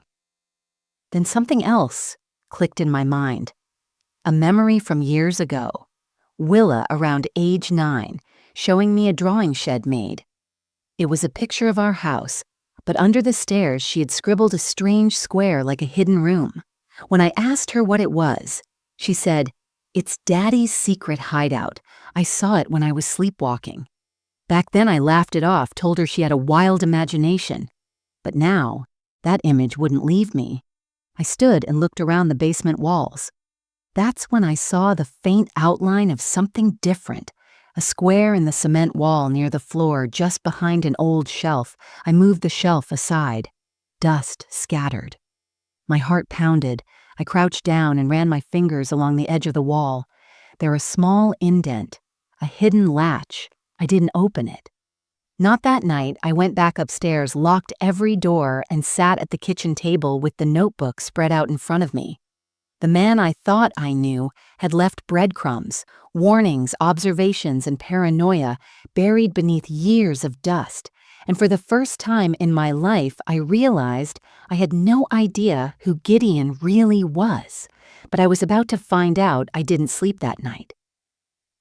Then something else clicked in my mind. A memory from years ago. Willa, around age 9, showing me a drawing she'd made. It was a picture of our house, but under the stairs she had scribbled a strange square like a hidden room. When I asked her what it was, she said, "It's Daddy's secret hideout. I saw it when I was sleepwalking." Back then I laughed it off, told her she had a wild imagination. But now, that image wouldn't leave me. I stood and looked around the basement walls. That's when I saw the faint outline of something different, a square in the cement wall near the floor just behind an old shelf. I moved the shelf aside. Dust scattered. My heart pounded. I crouched down and ran my fingers along the edge of the wall. There a small indent, a hidden latch. I didn't open it. Not that night. I went back upstairs, locked every door, and sat at the kitchen table with the notebook spread out in front of me. The man I thought I knew had left breadcrumbs, warnings, observations, and paranoia buried beneath years of dust. And for the first time in my life, I realized I had no idea who Gideon really was. But I was about to find out. I didn't sleep that night.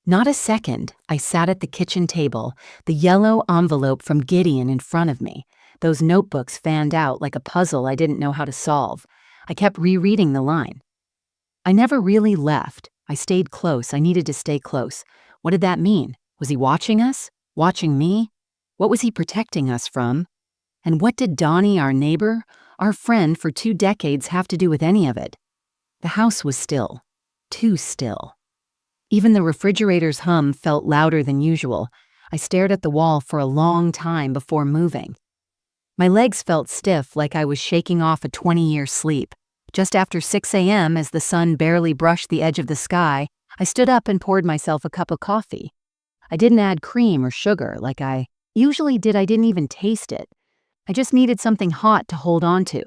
Not a second. I sat at the kitchen table, the yellow envelope from Gideon in front of me, those notebooks fanned out like a puzzle I didn't know how to solve. I kept rereading the line. I never really left. I stayed close. I needed to stay close. What did that mean? Was he watching us? Watching me? What was he protecting us from? And what did Donnie, our neighbor, our friend for 2 decades, have to do with any of it? The house was still. Too still. Even the refrigerator's hum felt louder than usual. I stared at the wall for a long time before moving. My legs felt stiff, like I was shaking off a 20-year sleep. Just after 6 a.m., as the sun barely brushed the edge of the sky, I stood up and poured myself a cup of coffee. I didn't add cream or sugar like I usually did. I didn't even taste it. I just needed something hot to hold on to.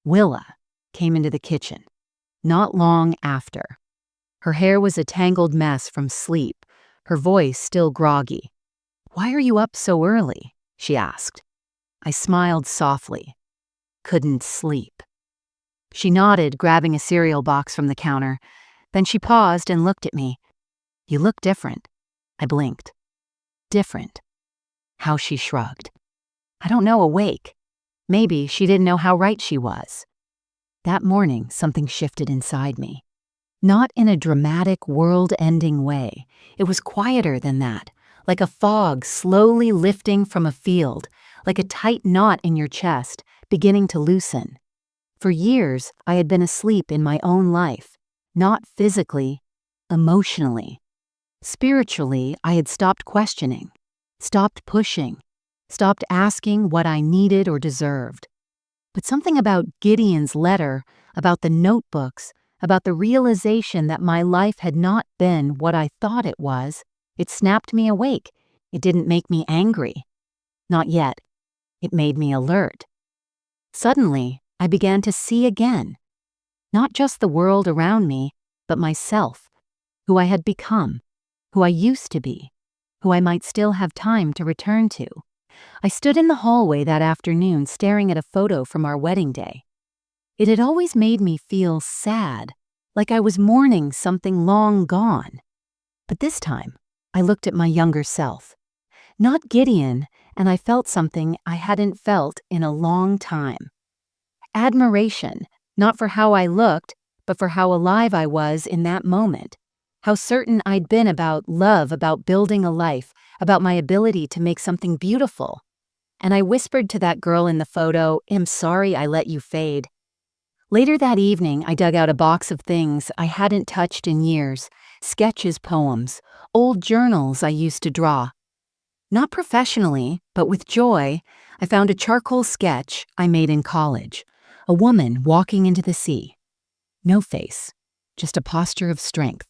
Willa came into the kitchen, not long after. Her hair was a tangled mess from sleep, her voice still groggy. "Why are you up so early?" she asked. I smiled softly. "Couldn't sleep." She nodded, grabbing a cereal box from the counter. Then she paused and looked at me. "You look different." I blinked. "Different?" How she shrugged. "I don't know, awake." Maybe she didn't know how right she was. That morning, something shifted inside me. Not in a dramatic, world-ending way. It was quieter than that, like a fog slowly lifting from a field, like a tight knot in your chest, beginning to loosen. For years, I had been asleep in my own life, not physically, emotionally. Spiritually, I had stopped questioning, stopped pushing, stopped asking what I needed or deserved. But something about Gideon's letter, about the notebooks, about the realization that my life had not been what I thought it was, it snapped me awake. It didn't make me angry. Not yet. It made me alert. Suddenly, I began to see again. Not just the world around me, but myself, who I had become, who I used to be, who I might still have time to return to. I stood in the hallway that afternoon staring at a photo from our wedding day. It had always made me feel sad, like I was mourning something long gone. But this time, I looked at my younger self. Not Gideon, and I felt something I hadn't felt in a long time. Admiration, not for how I looked, but for how alive I was in that moment. How certain I'd been about love, about building a life, about my ability to make something beautiful. And I whispered to that girl in the photo, "I'm sorry I let you fade." Later that evening, I dug out a box of things I hadn't touched in years, sketches, poems, old journals I used to draw. Not professionally, but with joy, I found a charcoal sketch I made in college, a woman walking into the sea. No face, just a posture of strength.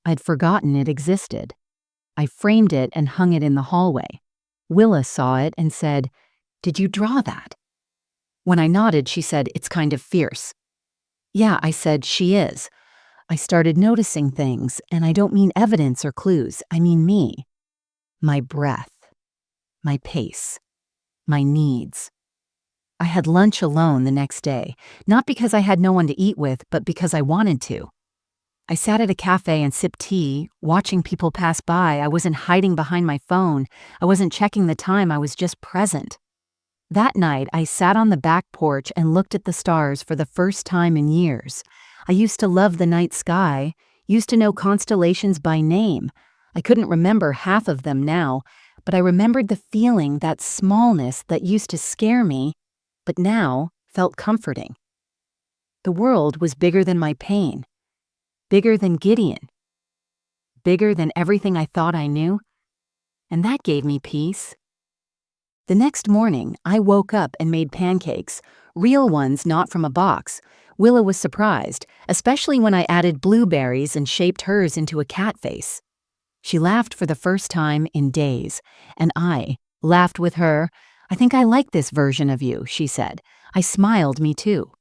I'd forgotten it existed. I framed it and hung it in the hallway. Willa saw it and said, "Did you draw that?" When I nodded, she said, "It's kind of fierce." "Yeah," I said, "she is." I started noticing things, and I don't mean evidence or clues, I mean me. My breath, my pace, my needs. I had lunch alone the next day, not because I had no one to eat with, but because I wanted to. I sat at a cafe and sipped tea, watching people pass by. I wasn't hiding behind my phone. I wasn't checking the time. I was just present. That night, I sat on the back porch and looked at the stars for the first time in years. I used to love the night sky, used to know constellations by name. I couldn't remember half of them now, but I remembered the feeling, that smallness that used to scare me, but now felt comforting. The world was bigger than my pain, bigger than Gideon, bigger than everything I thought I knew, and that gave me peace. The next morning, I woke up and made pancakes, real ones not from a box. Willa was surprised, especially when I added blueberries and shaped hers into a cat face. She laughed for the first time in days, and I laughed with her. "I think I like this version of you," she said. I smiled, me too.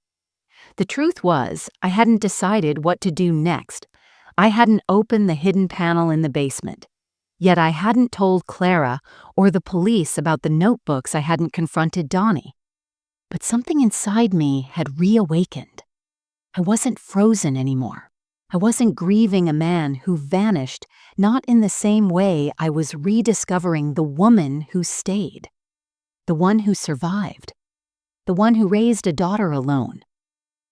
The truth was, I hadn't decided what to do next. I hadn't opened the hidden panel in the basement. Yet I hadn't told Clara or the police about the notebooks. I hadn't confronted Donnie. But something inside me had reawakened. I wasn't frozen anymore. I wasn't grieving a man who vanished, not in the same way I was rediscovering the woman who stayed. The one who survived. The one who raised a daughter alone.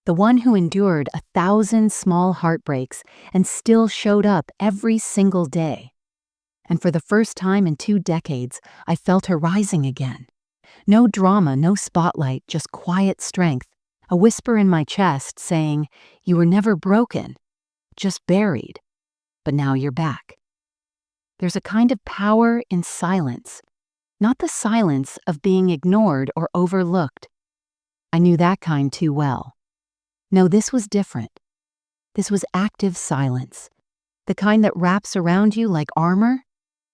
The one who endured 1,000 small heartbreaks and still showed up every single day. And for the first time in 2 decades, I felt her rising again. No drama, no spotlight, just quiet strength, a whisper in my chest saying, "You were never broken, just buried." but now you're back. There's a kind of power in silence, not the silence of being ignored or overlooked. I knew that kind too well. No, this was different. This was active silence, the kind that wraps around you like armor,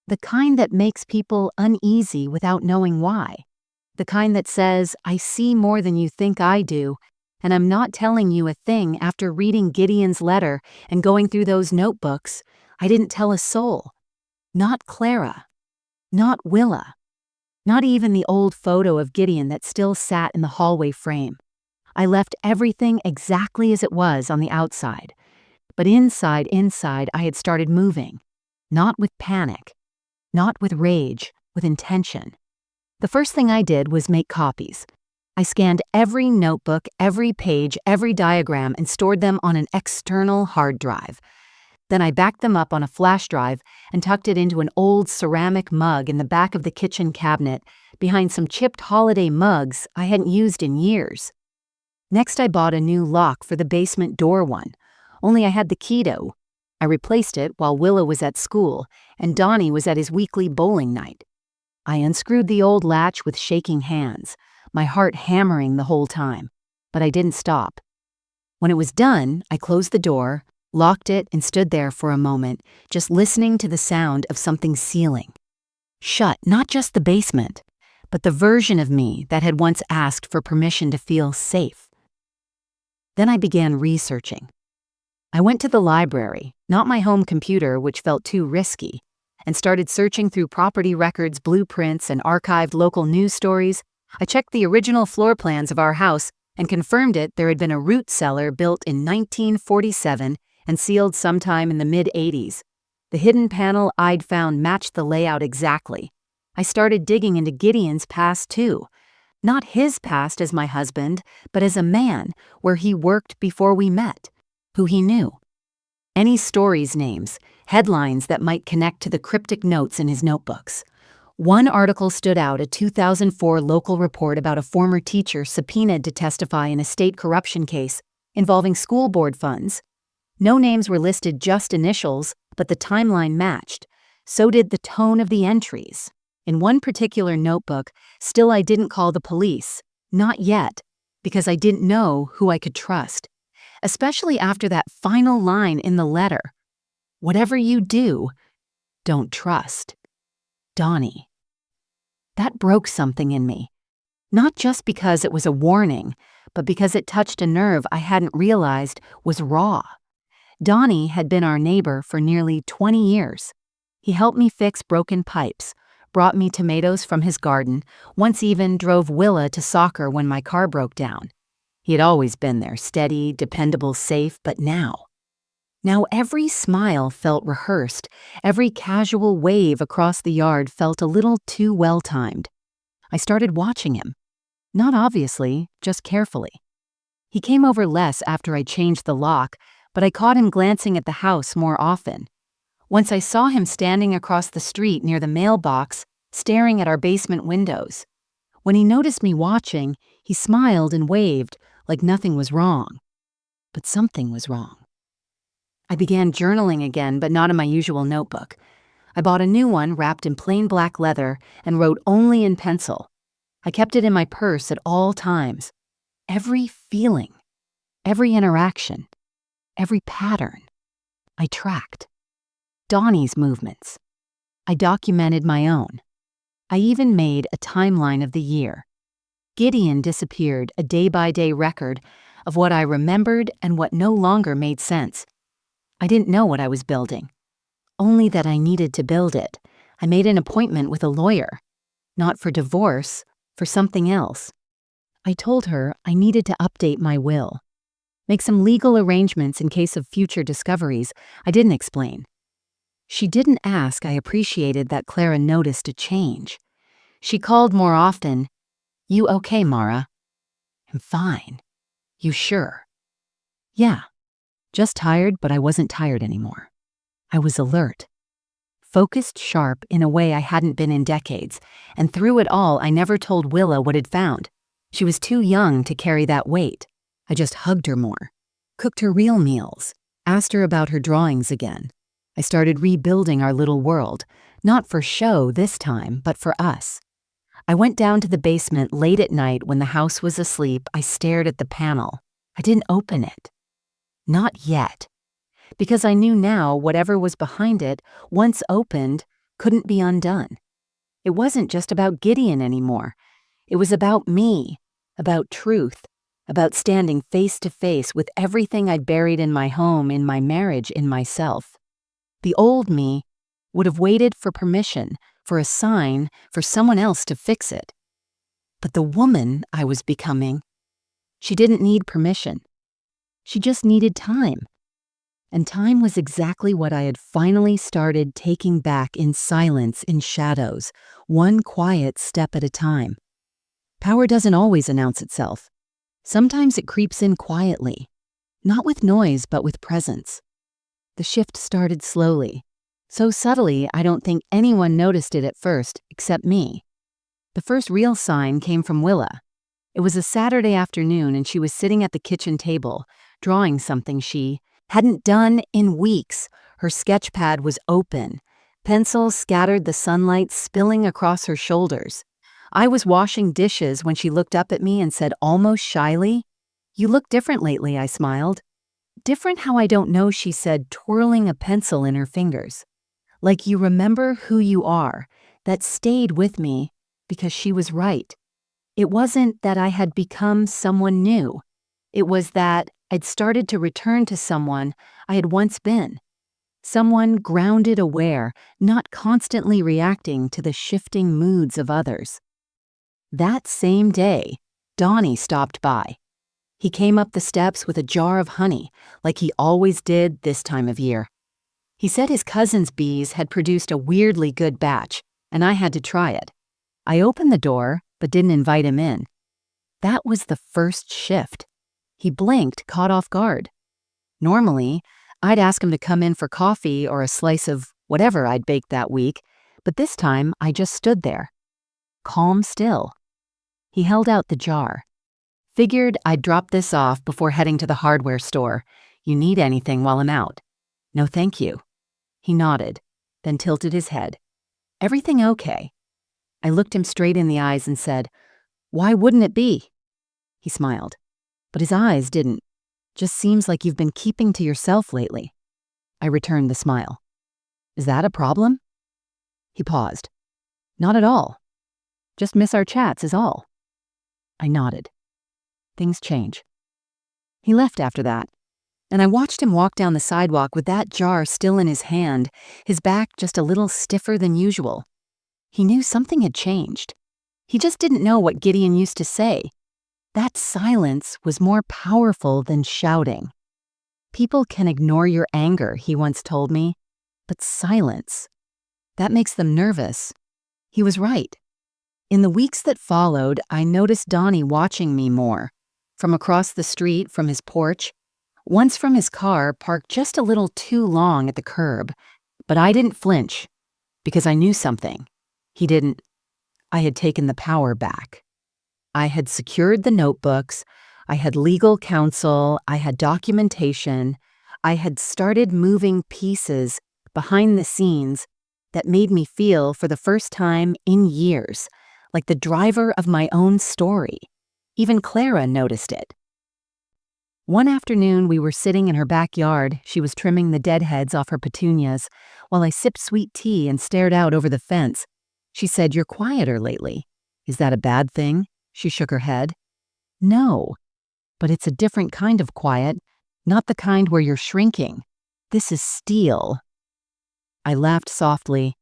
the kind that makes people uneasy without knowing why, the kind that says, I see more than you think I do, and I'm not telling you a thing after reading Gideon's letter and going through those notebooks. I didn't tell a soul. Not Clara. Not Willa. Not even the old photo of Gideon that still sat in the hallway frame. I left everything exactly as it was on the outside. But inside, I had started moving. Not with panic. Not with rage. With intention. The first thing I did was make copies. I scanned every notebook, every page, every diagram, and stored them on an external hard drive. Then I backed them up on a flash drive and tucked it into an old ceramic mug in the back of the kitchen cabinet, behind some chipped holiday mugs I hadn't used in years. Next, I bought a new lock for the basement door one, only I had the key to. I replaced it while Willa was at school and Donnie was at his weekly bowling night. I unscrewed the old latch with shaking hands, my heart hammering the whole time, but I didn't stop. When it was done, I closed the door, locked it, and stood there for a moment, just listening to the sound of something sealing. Shut not just the basement, but the version of me that had once asked for permission to feel safe. Then I began researching. I went to the library, not my home computer, which felt too risky, and started searching through property records, blueprints, and archived local news stories. I checked the original floor plans of our house and confirmed there had been a root cellar built in 1947 and sealed sometime in the mid-'80s. The hidden panel I'd found matched the layout exactly. I started digging into Gideon's past too. Not his past as my husband, but as a man, where he worked before we met, who he knew. Any stories names, headlines that might connect to the cryptic notes in his notebooks. One article stood out, a 2004 local report about a former teacher subpoenaed to testify in a state corruption case involving school board funds. No names were listed, just initials, but the timeline matched. So did the tone of the entries. In one particular notebook, still I didn't call the police. Not yet, because I didn't know who I could trust. Especially after that final line in the letter. Whatever you do, don't trust. Donnie. That broke something in me. Not just because it was a warning, but because it touched a nerve I hadn't realized was raw. Donnie had been our neighbor for nearly 20 years. He helped me fix broken pipes, brought me tomatoes from his garden, once even drove Willa to soccer when my car broke down. He had always been there, steady, dependable, safe, but now every smile felt rehearsed, every casual wave across the yard felt a little too well-timed. I started watching him. Not obviously, just carefully. He came over less after I changed the lock, but I caught him glancing at the house more often. Once I saw him standing across the street near the mailbox, staring at our basement windows. When he noticed me watching, he smiled and waved like nothing was wrong. But something was wrong. I began journaling again, but not in my usual notebook. I bought a new one wrapped in plain black leather and wrote only in pencil. I kept it in my purse at all times. Every feeling, every interaction, every pattern, I tracked. Donnie's movements. I documented my own. I even made a timeline of the year. Gideon disappeared, a day-by-day record of what I remembered and what no longer made sense. I didn't know what I was building, only that I needed to build it. I made an appointment with a lawyer, not for divorce, for something else. I told her I needed to update my will, make some legal arrangements in case of future discoveries. I didn't explain. She didn't ask. I appreciated that Clara noticed a change. She called more often. You okay, Mara? I'm fine. You sure? Yeah. Just tired, but I wasn't tired anymore. I was alert. Focused, sharp, in a way I hadn't been in decades, and through it all I never told Willa what I'd found. She was too young to carry that weight. I just hugged her more, cooked her real meals, asked her about her drawings again. I started rebuilding our little world, not for show this time, but for us. I went down to the basement late at night when the house was asleep. I stared at the panel. I didn't open it. Not yet. Because I knew now whatever was behind it, once opened, couldn't be undone. It wasn't just about Gideon anymore. It was about me, about truth, about standing face to face with everything I'd buried in my home, in my marriage, in myself. The old me would have waited for permission, for a sign, for someone else to fix it. But the woman I was becoming, she didn't need permission. She just needed time. And time was exactly what I had finally started taking back in silence, in shadows, one quiet step at a time. Power doesn't always announce itself. Sometimes it creeps in quietly, not with noise, but with presence. The shift started slowly, so subtly I don't think anyone noticed it at first, except me. The first real sign came from Willa. It was a Saturday afternoon and she was sitting at the kitchen table, drawing something she hadn't done in weeks. Her sketch pad was open. Pencils scattered the sunlight spilling across her shoulders. I was washing dishes when she looked up at me and said almost shyly, "You look different lately," I smiled. "Different how I don't know," she said, twirling a pencil in her fingers. "Like you remember who you are." That stayed with me because she was right. It wasn't that I had become someone new. It was that I'd started to return to someone I had once been. Someone grounded, aware, not constantly reacting to the shifting moods of others. That same day, Donnie stopped by. He came up the steps with a jar of honey, like he always did this time of year. He said his cousin's bees had produced a weirdly good batch, and I had to try it. I opened the door, but didn't invite him in. That was the first shift. He blinked, caught off guard. Normally, I'd ask him to come in for coffee or a slice of whatever I'd baked that week, but this time I just stood there, calm still. He held out the jar. "Figured I'd drop this off before heading to the hardware store. You need anything while I'm out?" "No, thank you." He nodded, then tilted his head. "Everything okay?" I looked him straight in the eyes and said, "Why wouldn't it be?" He smiled, but his eyes didn't. "Just seems like you've been keeping to yourself lately." I returned the smile. "Is that a problem?" He paused. "Not at all. Just miss our chats is all." I nodded. Things change. He left after that, and I watched him walk down the sidewalk with that jar still in his hand, his back just a little stiffer than usual. He knew something had changed. He just didn't know what Gideon used to say. That silence was more powerful than shouting. People can ignore your anger, he once told me, but silence, that makes them nervous. He was right. In the weeks that followed, I noticed Donnie watching me more. From across the street, from his porch, once from his car parked just a little too long at the curb. But I didn't flinch, because I knew something. He didn't. I had taken the power back. I had secured the notebooks, I had legal counsel, I had documentation, I had started moving pieces behind the scenes that made me feel, for the first time in years, like the driver of my own story. Even Clara noticed it. One afternoon, we were sitting in her backyard. She was trimming the deadheads off her petunias, while I sipped sweet tea and stared out over the fence. She said, "You're quieter lately. Is that a bad thing?" She shook her head. "No, but it's a different kind of quiet, not the kind where you're shrinking. This is steel." I laughed softly.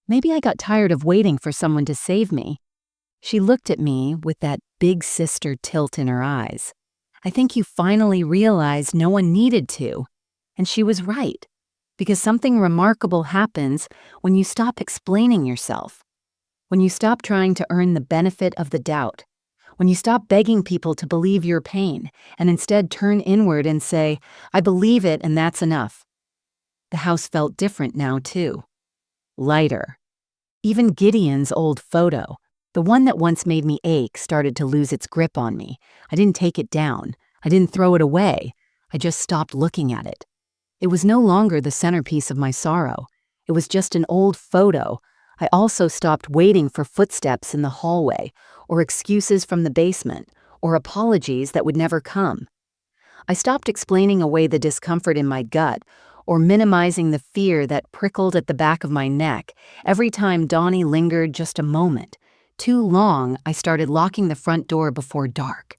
Maybe I got tired of waiting for someone to save me. She looked at me with that big sister tilt in her eyes. "I think you finally realized no one needed to." And she was right, because something remarkable happens when you stop explaining yourself, when you stop trying to earn the benefit of the doubt, when you stop begging people to believe your pain and instead turn inward and say, "I believe it and that's enough." The house felt different now, too. Lighter. Even Gideon's old photo, the one that once made me ache, started to lose its grip on me. I didn't take it down. I didn't throw it away. I just stopped looking at it. It was no longer the centerpiece of my sorrow. It was just an old photo. I also stopped waiting for footsteps in the hallway, or excuses from the basement, or apologies that would never come. I stopped explaining away the discomfort in my gut, or minimizing the fear that prickled at the back of my neck every time Donnie lingered just a moment. Too long, I started locking the front door before dark.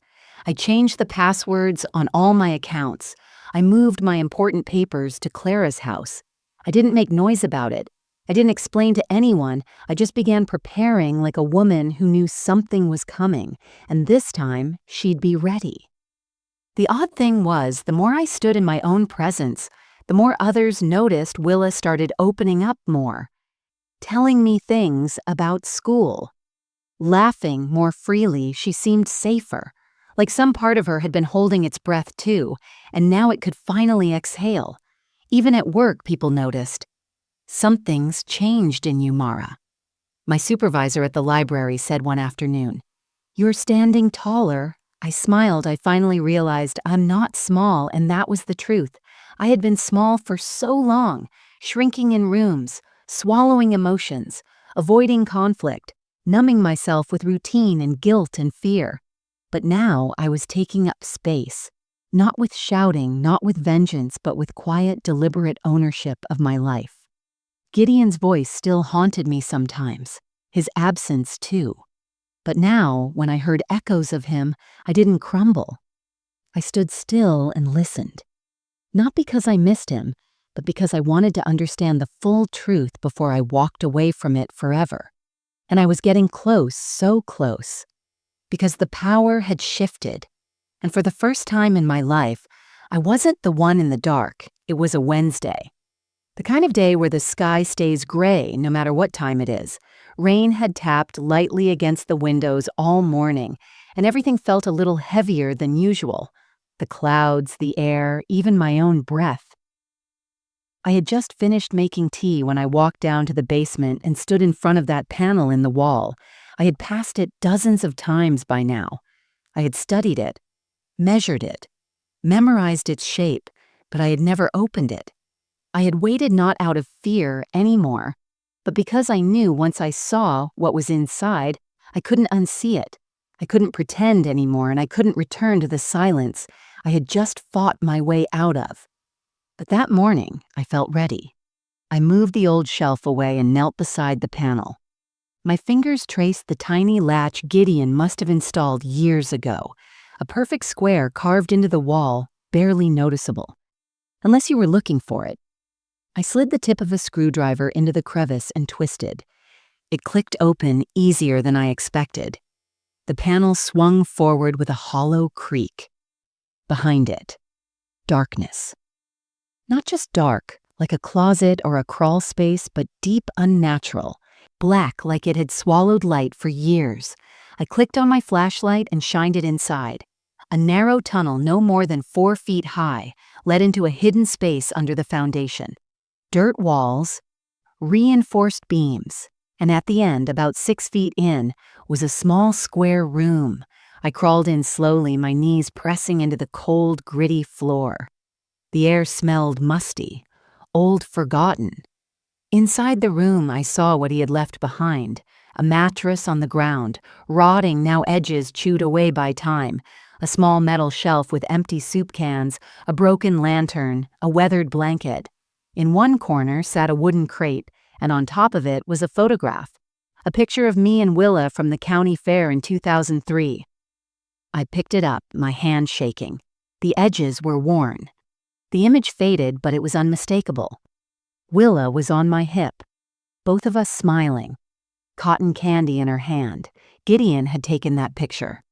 I changed the passwords on all my accounts. I moved my important papers to Clara's house. I didn't make noise about it. I didn't explain to anyone. I just began preparing like a woman who knew something was coming, and this time she'd be ready. The odd thing was, the more I stood in my own presence, the more others noticed Willa started opening up more, telling me things about school. Laughing more freely, she seemed safer, like some part of her had been holding its breath too, and now it could finally exhale. Even at work, people noticed. "Something's changed in you, Mara," my supervisor at the library said one afternoon. "You're standing taller." I smiled. I finally realized I'm not small, and that was the truth. I had been small for so long, shrinking in rooms, swallowing emotions, avoiding conflict, numbing myself with routine and guilt and fear. But now I was taking up space, not with shouting, not with vengeance, but with quiet, deliberate ownership of my life. Gideon's voice still haunted me sometimes, his absence too. But now, when I heard echoes of him, I didn't crumble. I stood still and listened. Not because I missed him, but because I wanted to understand the full truth before I walked away from it forever. And I was getting close, so close. Because the power had shifted. And for the first time in my life, I wasn't the one in the dark. It was a Wednesday. The kind of day where the sky stays gray no matter what time it is. Rain had tapped lightly against the windows all morning, and everything felt a little heavier than usual. The clouds, the air, even my own breath. I had just finished making tea when I walked down to the basement and stood in front of that panel in the wall. I had passed it dozens of times by now. I had studied it, measured it, memorized its shape, but I had never opened it. I had waited not out of fear anymore, but because I knew once I saw what was inside, I couldn't unsee it. I couldn't pretend anymore, and I couldn't return to the silence I had just fought my way out of. But that morning, I felt ready. I moved the old shelf away and knelt beside the panel. My fingers traced the tiny latch Gideon must have installed years ago, a perfect square carved into the wall, barely noticeable. Unless you were looking for it. I slid the tip of a screwdriver into the crevice and twisted. It clicked open easier than I expected. The panel swung forward with a hollow creak. Behind it, darkness. Not just dark, like a closet or a crawl space, but deep unnatural, black like it had swallowed light for years. I clicked on my flashlight and shined it inside. A narrow tunnel no more than 4 feet high led into a hidden space under the foundation. Dirt walls, reinforced beams, and at the end, about 6 feet in, was a small square room. I crawled in slowly, my knees pressing into the cold, gritty floor. The air smelled musty, old, forgotten. Inside the room, I saw what he had left behind, a mattress on the ground, rotting, now edges chewed away by time, a small metal shelf with empty soup cans, a broken lantern, a weathered blanket. In one corner sat a wooden crate, and on top of it was a photograph, a picture of me and Willa from the county fair in 2003. I picked it up, my hand shaking. The edges were worn. The image faded, but it was unmistakable. Willa was on my hip, both of us smiling, cotton candy in her hand. Gideon had taken that picture.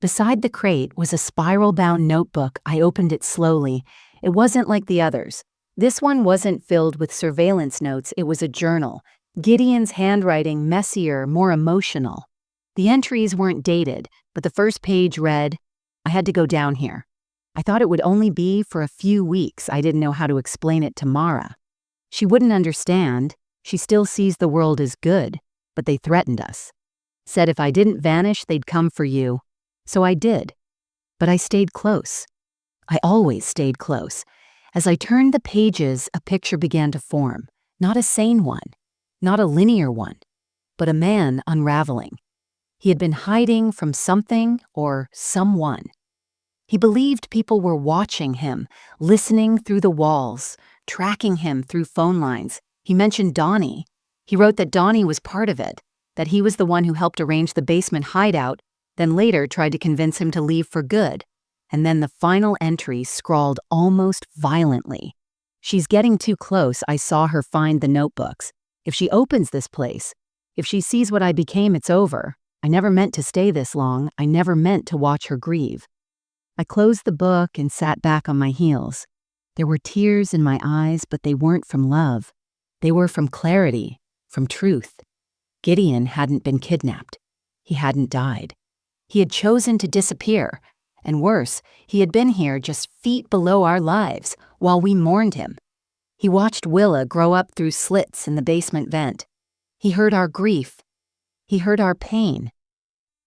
Beside the crate was a spiral-bound notebook. I opened it slowly. It wasn't like the others. This one wasn't filled with surveillance notes, it was a journal. Gideon's handwriting messier, more emotional. The entries weren't dated, but the first page read, "I had to go down here. I thought it would only be for a few weeks. I didn't know how to explain it to Mara. She wouldn't understand. She still sees the world as good, but they threatened us. Said if I didn't vanish, they'd come for you. So I did. But I stayed close. I always stayed close. As I turned the pages, a picture began to form. Not a sane one, not a linear one, but a man unraveling. He had been hiding from something or someone. He believed people were watching him, listening through the walls, tracking him through phone lines. He mentioned Donnie. He wrote that Donnie was part of it, that he was the one who helped arrange the basement hideout, then later tried to convince him to leave for good. And then the final entry scrawled almost violently. She's getting too close. I saw her find the notebooks. If she opens this place, if she sees what I became, it's over. I never meant to stay this long. I never meant to watch her grieve. I closed the book and sat back on my heels. There were tears in my eyes, but they weren't from love. They were from clarity, from truth. Gideon hadn't been kidnapped. He hadn't died. He had chosen to disappear. And worse, he had been here just feet below our lives while we mourned him. He watched Willa grow up through slits in the basement vent. He heard our grief. He heard our pain.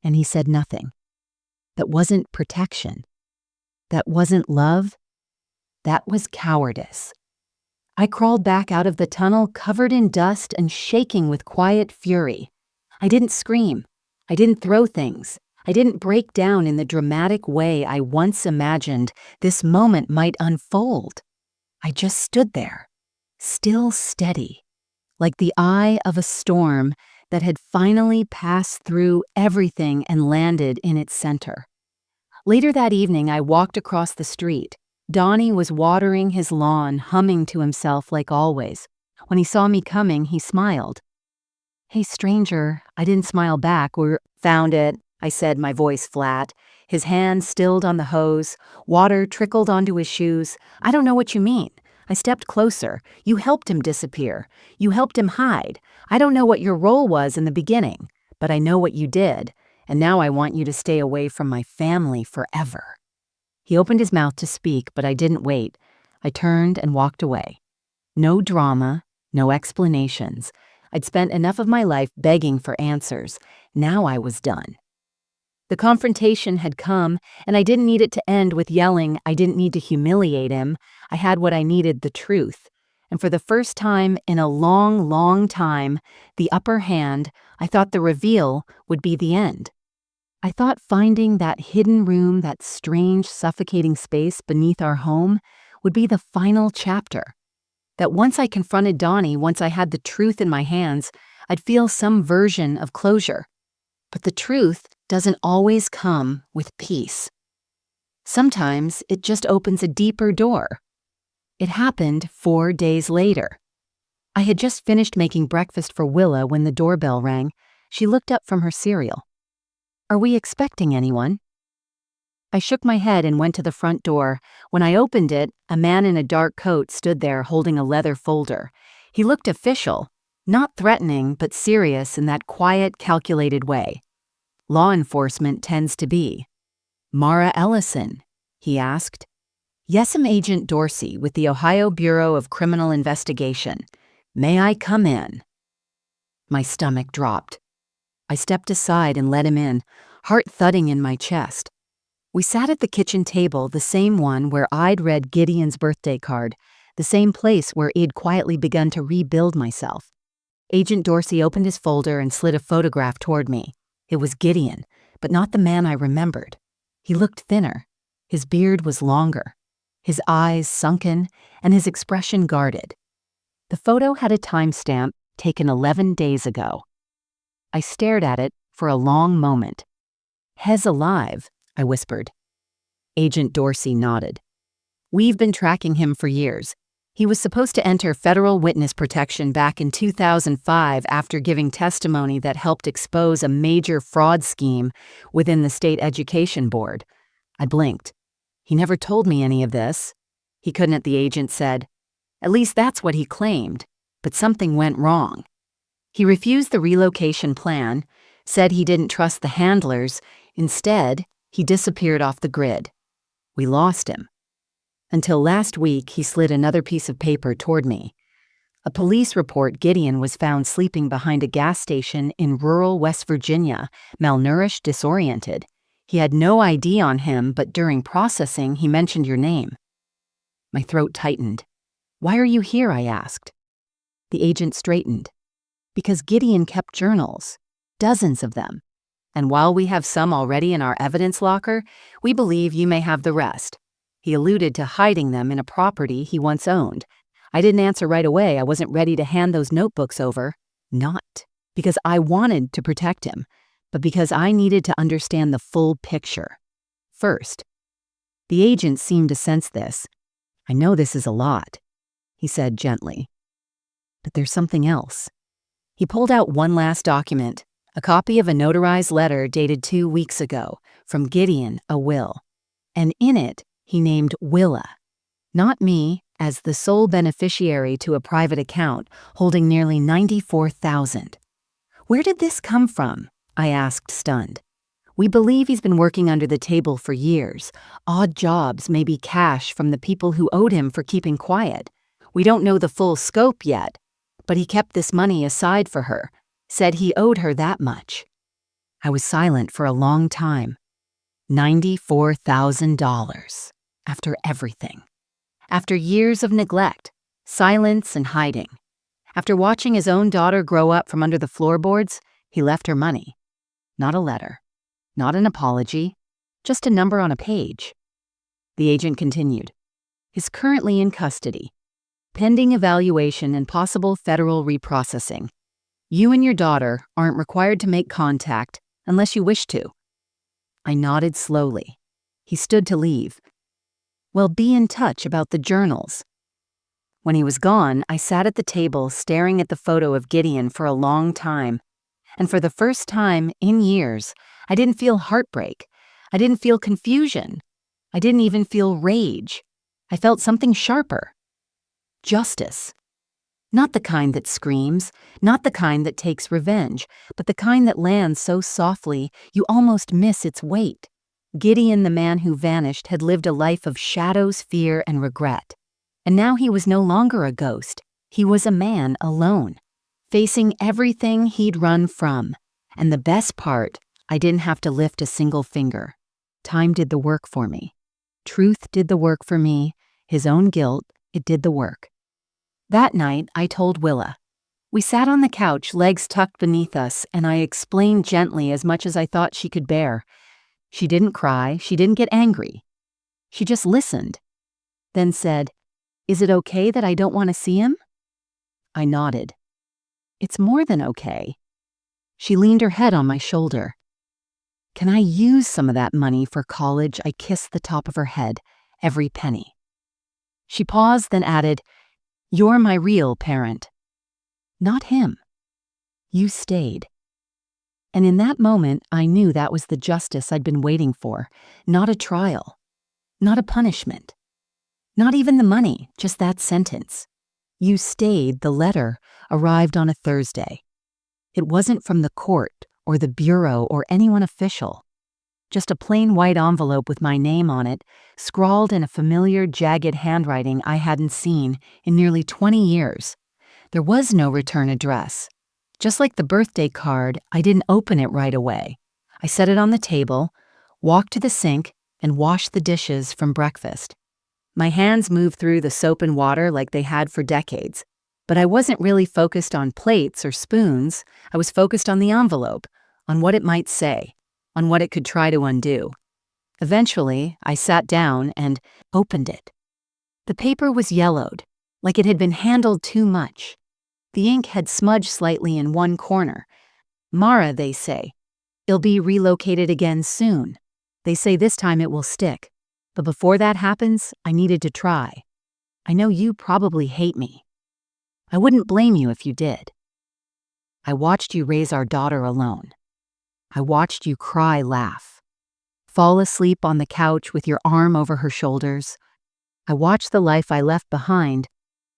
And he said nothing. That wasn't protection. That wasn't love. That was cowardice. I crawled back out of the tunnel covered in dust and shaking with quiet fury. I didn't scream. I didn't throw things. I didn't break down in the dramatic way I once imagined this moment might unfold. I just stood there, still steady, like the eye of a storm that had finally passed through everything and landed in its center. Later that evening, I walked across the street. Donnie was watering his lawn, humming to himself like always. When he saw me coming, he smiled. "Hey, stranger." I didn't smile back. "We found it," I said, my voice flat. His hand stilled on the hose. Water trickled onto his shoes. "I don't know what you mean." I stepped closer. "You helped him disappear. You helped him hide. I don't know what your role was in the beginning, but I know what you did, and now I want you to stay away from my family forever." He opened his mouth to speak, but I didn't wait. I turned and walked away. No drama, no explanations. I'd spent enough of my life begging for answers. Now I was done. The confrontation had come, and I didn't need it to end with yelling. I didn't need to humiliate him. I had what I needed, the truth. And for the first time in a long, long time, the upper hand, I thought the reveal would be the end. I thought finding that hidden room, that strange, suffocating space beneath our home, would be the final chapter. That once I confronted Donnie, once I had the truth in my hands, I'd feel some version of closure. But the truth doesn't always come with peace. Sometimes it just opens a deeper door. It happened 4 days later. I had just finished making breakfast for Willa when the doorbell rang. She looked up from her cereal. "Are we expecting anyone?" I shook my head and went to the front door. When I opened it, a man in a dark coat stood there holding a leather folder. He looked official, not threatening, but serious in that quiet, calculated way law enforcement tends to be. "Mara Ellison?" he asked. "Yes, I'm Agent Dorsey with the Ohio Bureau of Criminal Investigation. May I come in?" My stomach dropped. I stepped aside and let him in, heart thudding in my chest. We sat at the kitchen table, the same one where I'd read Gideon's birthday card, the same place where I'd quietly begun to rebuild myself. Agent Dorsey opened his folder and slid a photograph toward me. It was Gideon, but not the man I remembered. He looked thinner. His beard was longer, his eyes sunken, and his expression guarded. The photo had a timestamp taken 11 days ago. I stared at it for a long moment. "Hez alive," I whispered. Agent Dorsey nodded. "We've been tracking him for years. He was supposed to enter federal witness protection back in 2005 after giving testimony that helped expose a major fraud scheme within the state education board." I blinked. "He never told me any of this." "He couldn't," the agent said. "At least that's what he claimed, but something went wrong. He refused the relocation plan, said he didn't trust the handlers. Instead, he disappeared off the grid. We lost him. Until last week, he slid another piece of paper toward me. A police report Gideon was found sleeping behind a gas station in rural West Virginia, malnourished, disoriented. He had no ID on him, but during processing, he mentioned your name." My throat tightened. "Why are you here?" I asked. The agent straightened. "Because Gideon kept journals, dozens of them. And while we have some already in our evidence locker, we believe you may have the rest." He alluded to hiding them in a property he once owned. I didn't answer right away. I wasn't ready to hand those notebooks over. Not because I wanted to protect him, but because I needed to understand the full picture. First, the agent seemed to sense this. "I know this is a lot," he said gently. "But there's something else." He pulled out one last document, a copy of a notarized letter dated 2 weeks ago from Gideon, a will. And in it, he named Willa, not me, as the sole beneficiary to a private account holding nearly $94,000. "Where did this come from?" I asked, stunned. "We believe he's been working under the table for years. Odd jobs, maybe cash from the people who owed him for keeping quiet. We don't know the full scope yet, but he kept this money aside for her, said he owed her that much." I was silent for a long time. $94,000. After everything. After years of neglect, silence, and hiding. After watching his own daughter grow up from under the floorboards, he left her money. Not a letter. Not an apology. Just a number on a page. The agent continued. "He's currently in custody, pending evaluation and possible federal reprocessing. You and your daughter aren't required to make contact unless you wish to." I nodded slowly. He stood to leave. "Well, be in touch about the journals." When he was gone, I sat at the table staring at the photo of Gideon for a long time. And for the first time in years, I didn't feel heartbreak. I didn't feel confusion. I didn't even feel rage. I felt something sharper. Justice. Not the kind that screams, not the kind that takes revenge, but the kind that lands so softly you almost miss its weight. Gideon, the man who vanished, had lived a life of shadows, fear, and regret. And now he was no longer a ghost. He was a man alone, facing everything he'd run from. And the best part, I didn't have to lift a single finger. Time did the work for me. Truth did the work for me. His own guilt, it did the work. That night, I told Willa. We sat on the couch, legs tucked beneath us, and I explained gently as much as I thought she could bear. She didn't cry, she didn't get angry. She just listened, then said, "Is it okay that I don't want to see him?" I nodded. "It's more than okay." She leaned her head on my shoulder. "Can I use some of that money for college?" I kissed the top of her head, every penny. She paused, then added, "You're my real parent." Not him. You stayed. And in that moment, I knew that was the justice I'd been waiting for. Not a trial. Not a punishment. Not even the money, just that sentence. You stayed. The letter arrived on a Thursday. It wasn't from the court or the bureau or anyone official. Just a plain white envelope with my name on it, scrawled in a familiar, jagged handwriting I hadn't seen in nearly 20 years. There was no return address. Just like the birthday card, I didn't open it right away. I set it on the table, walked to the sink, and washed the dishes from breakfast. My hands moved through the soap and water like they had for decades. But I wasn't really focused on plates or spoons. I was focused on the envelope, on what it might say, on what it could try to undo. Eventually, I sat down and opened it. The paper was yellowed, like it had been handled too much. The ink had smudged slightly in one corner. "Mara," they say. "It'll be relocated again soon. They say this time it will stick. But before that happens, I needed to try. I know you probably hate me. I wouldn't blame you if you did. I watched you raise our daughter alone. I watched you cry, laugh, fall asleep on the couch with your arm over her shoulders. I watched the life I left behind,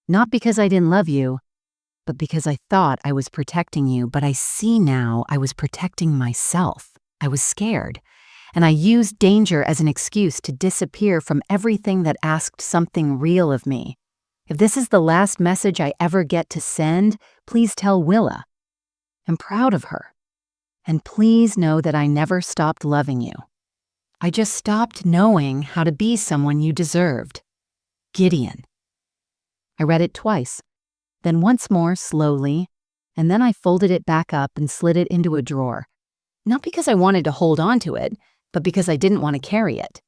not because I didn't love you, but because I thought I was protecting you. But I see now I was protecting myself. I was scared, and I used danger as an excuse to disappear from everything that asked something real of me. If this is the last message I ever get to send, please tell Willa. I'm proud of her. And please know that I never stopped loving you. I just stopped knowing how to be someone you deserved. Gideon. I read it twice, then once more slowly, and then I folded it back up and slid it into a drawer. Not because I wanted to hold on to it, but because I didn't want to carry it.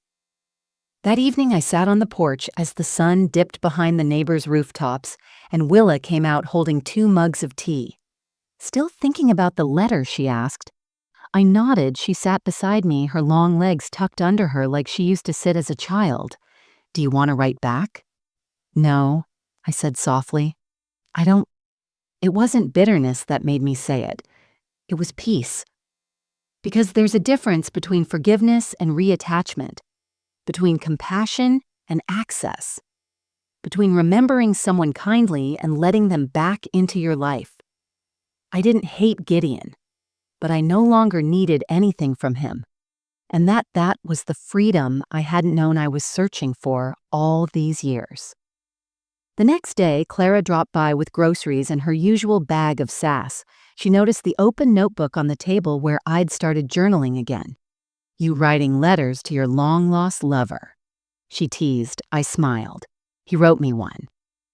That evening I sat on the porch as the sun dipped behind the neighbors' rooftops and Willa came out holding 2 mugs of tea. "Still thinking about the letter?" she asked. I nodded. She sat beside me, her long legs tucked under her like she used to sit as a child. "Do you want to write back?" "No," I said softly. "I don't." It wasn't bitterness that made me say it. It was peace. Because there's a difference between forgiveness and reattachment, between compassion and access, between remembering someone kindly and letting them back into your life. I didn't hate Gideon, but I no longer needed anything from him, and that was the freedom I hadn't known I was searching for all these years. The next day, Clara dropped by with groceries and her usual bag of sass. She noticed the open notebook on the table where I'd started journaling again. "You writing letters to your long-lost lover," she teased. I smiled. "He wrote me one."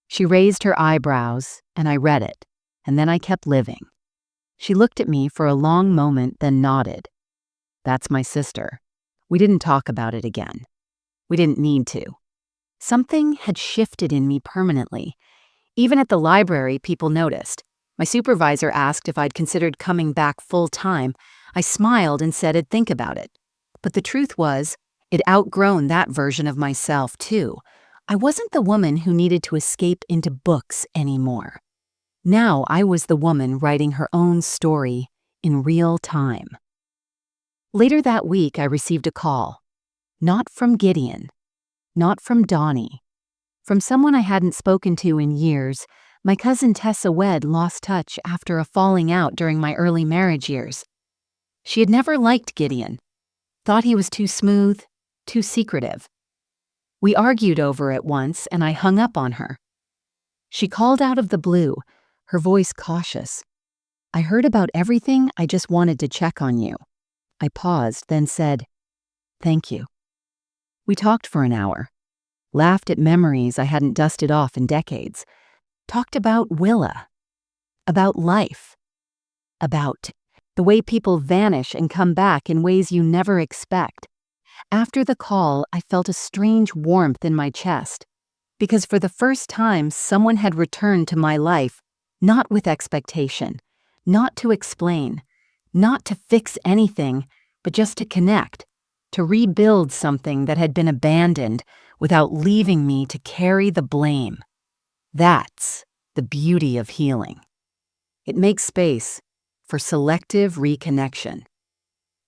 She raised her eyebrows, and I read it, and then I kept living. She looked at me for a long moment, then nodded. "That's my sister. We didn't talk about it again. We didn't need to." Something had shifted in me permanently. Even at the library, people noticed. My supervisor asked if I'd considered coming back full-time. I smiled and said I'd think about it. But the truth was, I'd outgrown that version of myself, too. I wasn't the woman who needed to escape into books anymore. Now I was the woman writing her own story in real time. Later that week, I received a call. Not from Gideon. Not from Donnie. From someone I hadn't spoken to in years. My cousin Tessa Wed lost touch after a falling out during my early marriage years. She had never liked Gideon. Thought he was too smooth, too secretive. We argued over it once, and I hung up on her. She called out of the blue, her voice cautious. "I heard about everything. I just wanted to check on you." I paused, then said, "Thank you." We talked for an hour, laughed at memories I hadn't dusted off in decades, talked about Willa, about life, about the way people vanish and come back in ways you never expect. After the call, I felt a strange warmth in my chest, because for the first time, someone had returned to my life, not with expectation, not to explain, not to fix anything, but just to connect, to rebuild something that had been abandoned without leaving me to carry the blame. That's the beauty of healing. It makes space for selective reconnection.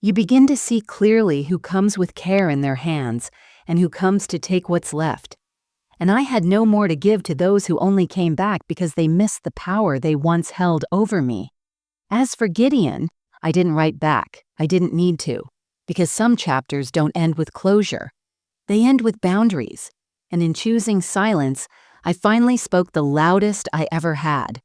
You begin to see clearly who comes with care in their hands and who comes to take what's left. And I had no more to give to those who only came back because they missed the power they once held over me. As for Gideon, I didn't write back. I didn't need to, because some chapters don't end with closure. They end with boundaries. And in choosing silence, I finally spoke the loudest I ever had.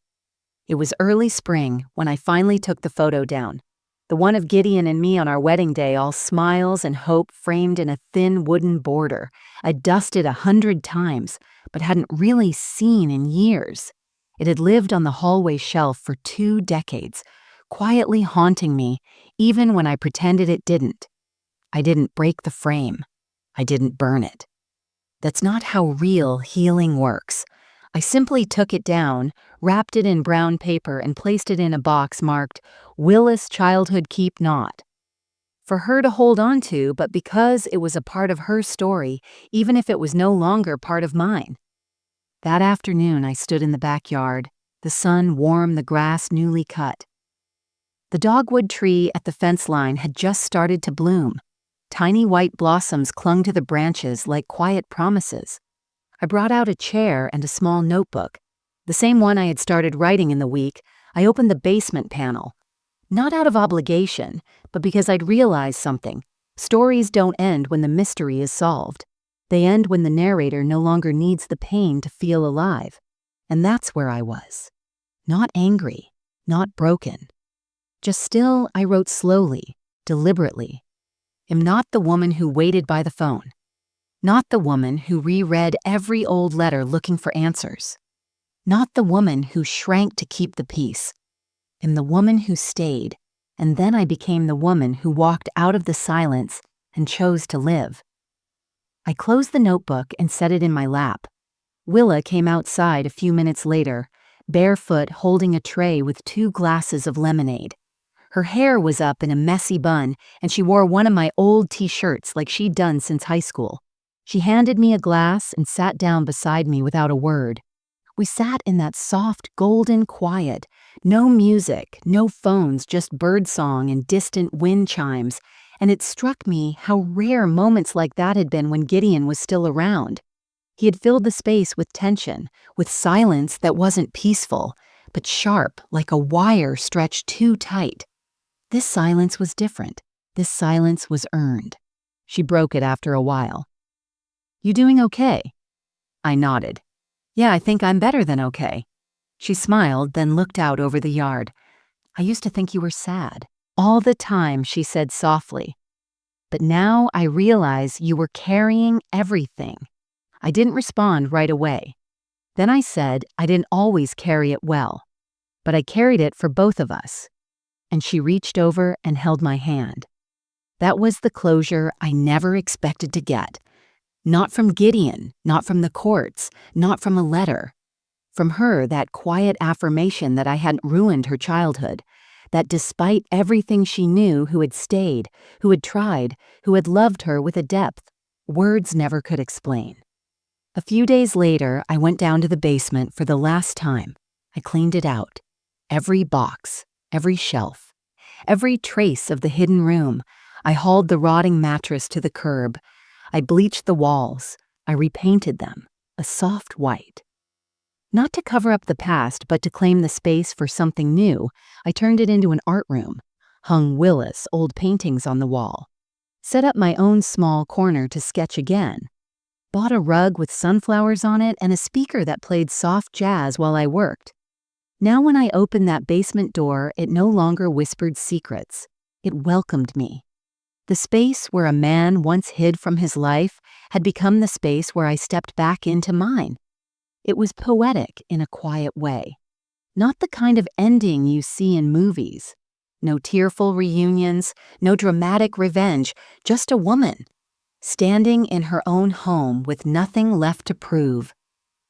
It was early spring when I finally took the photo down. The one of Gideon and me on our wedding day, all smiles and hope framed in a thin wooden border. I'd dusted 100 times, but hadn't really seen in years. It had lived on the hallway shelf for 2 decades, quietly haunting me, even when I pretended it didn't. I didn't break the frame. I didn't burn it. That's not how real healing works. I simply took it down, wrapped it in brown paper, and placed it in a box marked, "Willa's Childhood Keep Not." For her to hold on to, but because it was a part of her story, even if it was no longer part of mine. That afternoon, I stood in the backyard, the sun warmed the grass newly cut. The dogwood tree at the fence line had just started to bloom. Tiny white blossoms clung to the branches like quiet promises. I brought out a chair and a small notebook, the same one I had started writing in the week. I opened the basement panel. Not out of obligation, but because I'd realized something. Stories don't end when the mystery is solved. They end when the narrator no longer needs the pain to feel alive. And that's where I was. Not angry, not broken. Just still, I wrote slowly, deliberately. Am not the woman who waited by the phone. Not the woman who reread every old letter looking for answers. Not the woman who shrank to keep the peace. I'm the woman who stayed, and then I became the woman who walked out of the silence and chose to live. I closed the notebook and set it in my lap. Willa came outside a few minutes later, barefoot, holding a tray with 2 glasses of lemonade. Her hair was up in a messy bun, and she wore one of my old t-shirts like she'd done since high school. She handed me a glass and sat down beside me without a word. We sat in that soft, golden quiet. No music, no phones, just birdsong and distant wind chimes, and it struck me how rare moments like that had been when Gideon was still around. He had filled the space with tension, with silence that wasn't peaceful, but sharp, like a wire stretched too tight. This silence was different. This silence was earned. She broke it after a while. "You doing okay?" I nodded. "Yeah, I think I'm better than okay." She smiled, then looked out over the yard. "I used to think you were sad. All the time," she said softly. "But now I realize you were carrying everything." I didn't respond right away. Then I said I didn't always carry it well, but I carried it for both of us. And she reached over and held my hand. That was the closure I never expected to get. Not from Gideon, not from the courts, not from a letter. From her, that quiet affirmation that I hadn't ruined her childhood, that despite everything she knew, who had stayed, who had tried, who had loved her with a depth words never could explain. A few days later, I went down to the basement for the last time. I cleaned it out. Every box, every shelf, every trace of the hidden room. I hauled the rotting mattress to the curb. I bleached the walls. I repainted them, a soft white. Not to cover up the past, but to claim the space for something new, I turned it into an art room, hung Willa's old paintings on the wall, set up my own small corner to sketch again, bought a rug with sunflowers on it and a speaker that played soft jazz while I worked. Now when I opened that basement door, it no longer whispered secrets. It welcomed me. The space where a man once hid from his life had become the space where I stepped back into mine. It was poetic in a quiet way. Not the kind of ending you see in movies. No tearful reunions, no dramatic revenge, just a woman, standing in her own home with nothing left to prove,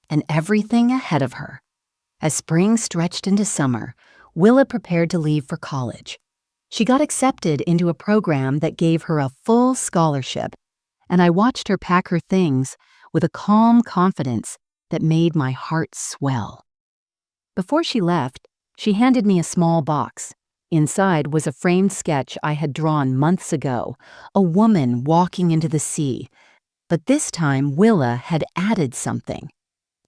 and everything ahead of her. As spring stretched into summer, Willa prepared to leave for college. She got accepted into a program that gave her a full scholarship, and I watched her pack her things with a calm confidence that made my heart swell. Before she left, she handed me a small box. Inside was a framed sketch I had drawn months ago, a woman walking into the sea. But this time, Willa had added something.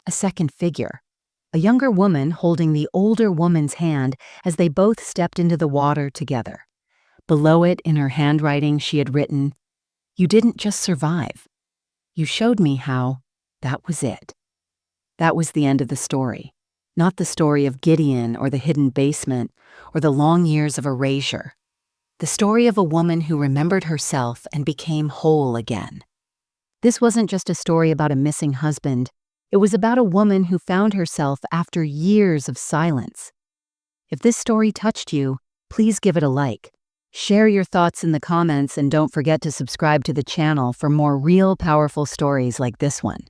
A second figure. A younger woman holding the older woman's hand as they both stepped into the water together. Below it, in her handwriting, she had written, "You didn't just survive. You showed me how. That was it." That was the end of the story. Not the story of Gideon or the hidden basement or the long years of erasure. The story of a woman who remembered herself and became whole again. This wasn't just a story about a missing husband. It was about a woman who found herself after years of silence. If this story touched you, please give it a like. Share your thoughts in the comments and don't forget to subscribe to the channel for more real, powerful stories like this one.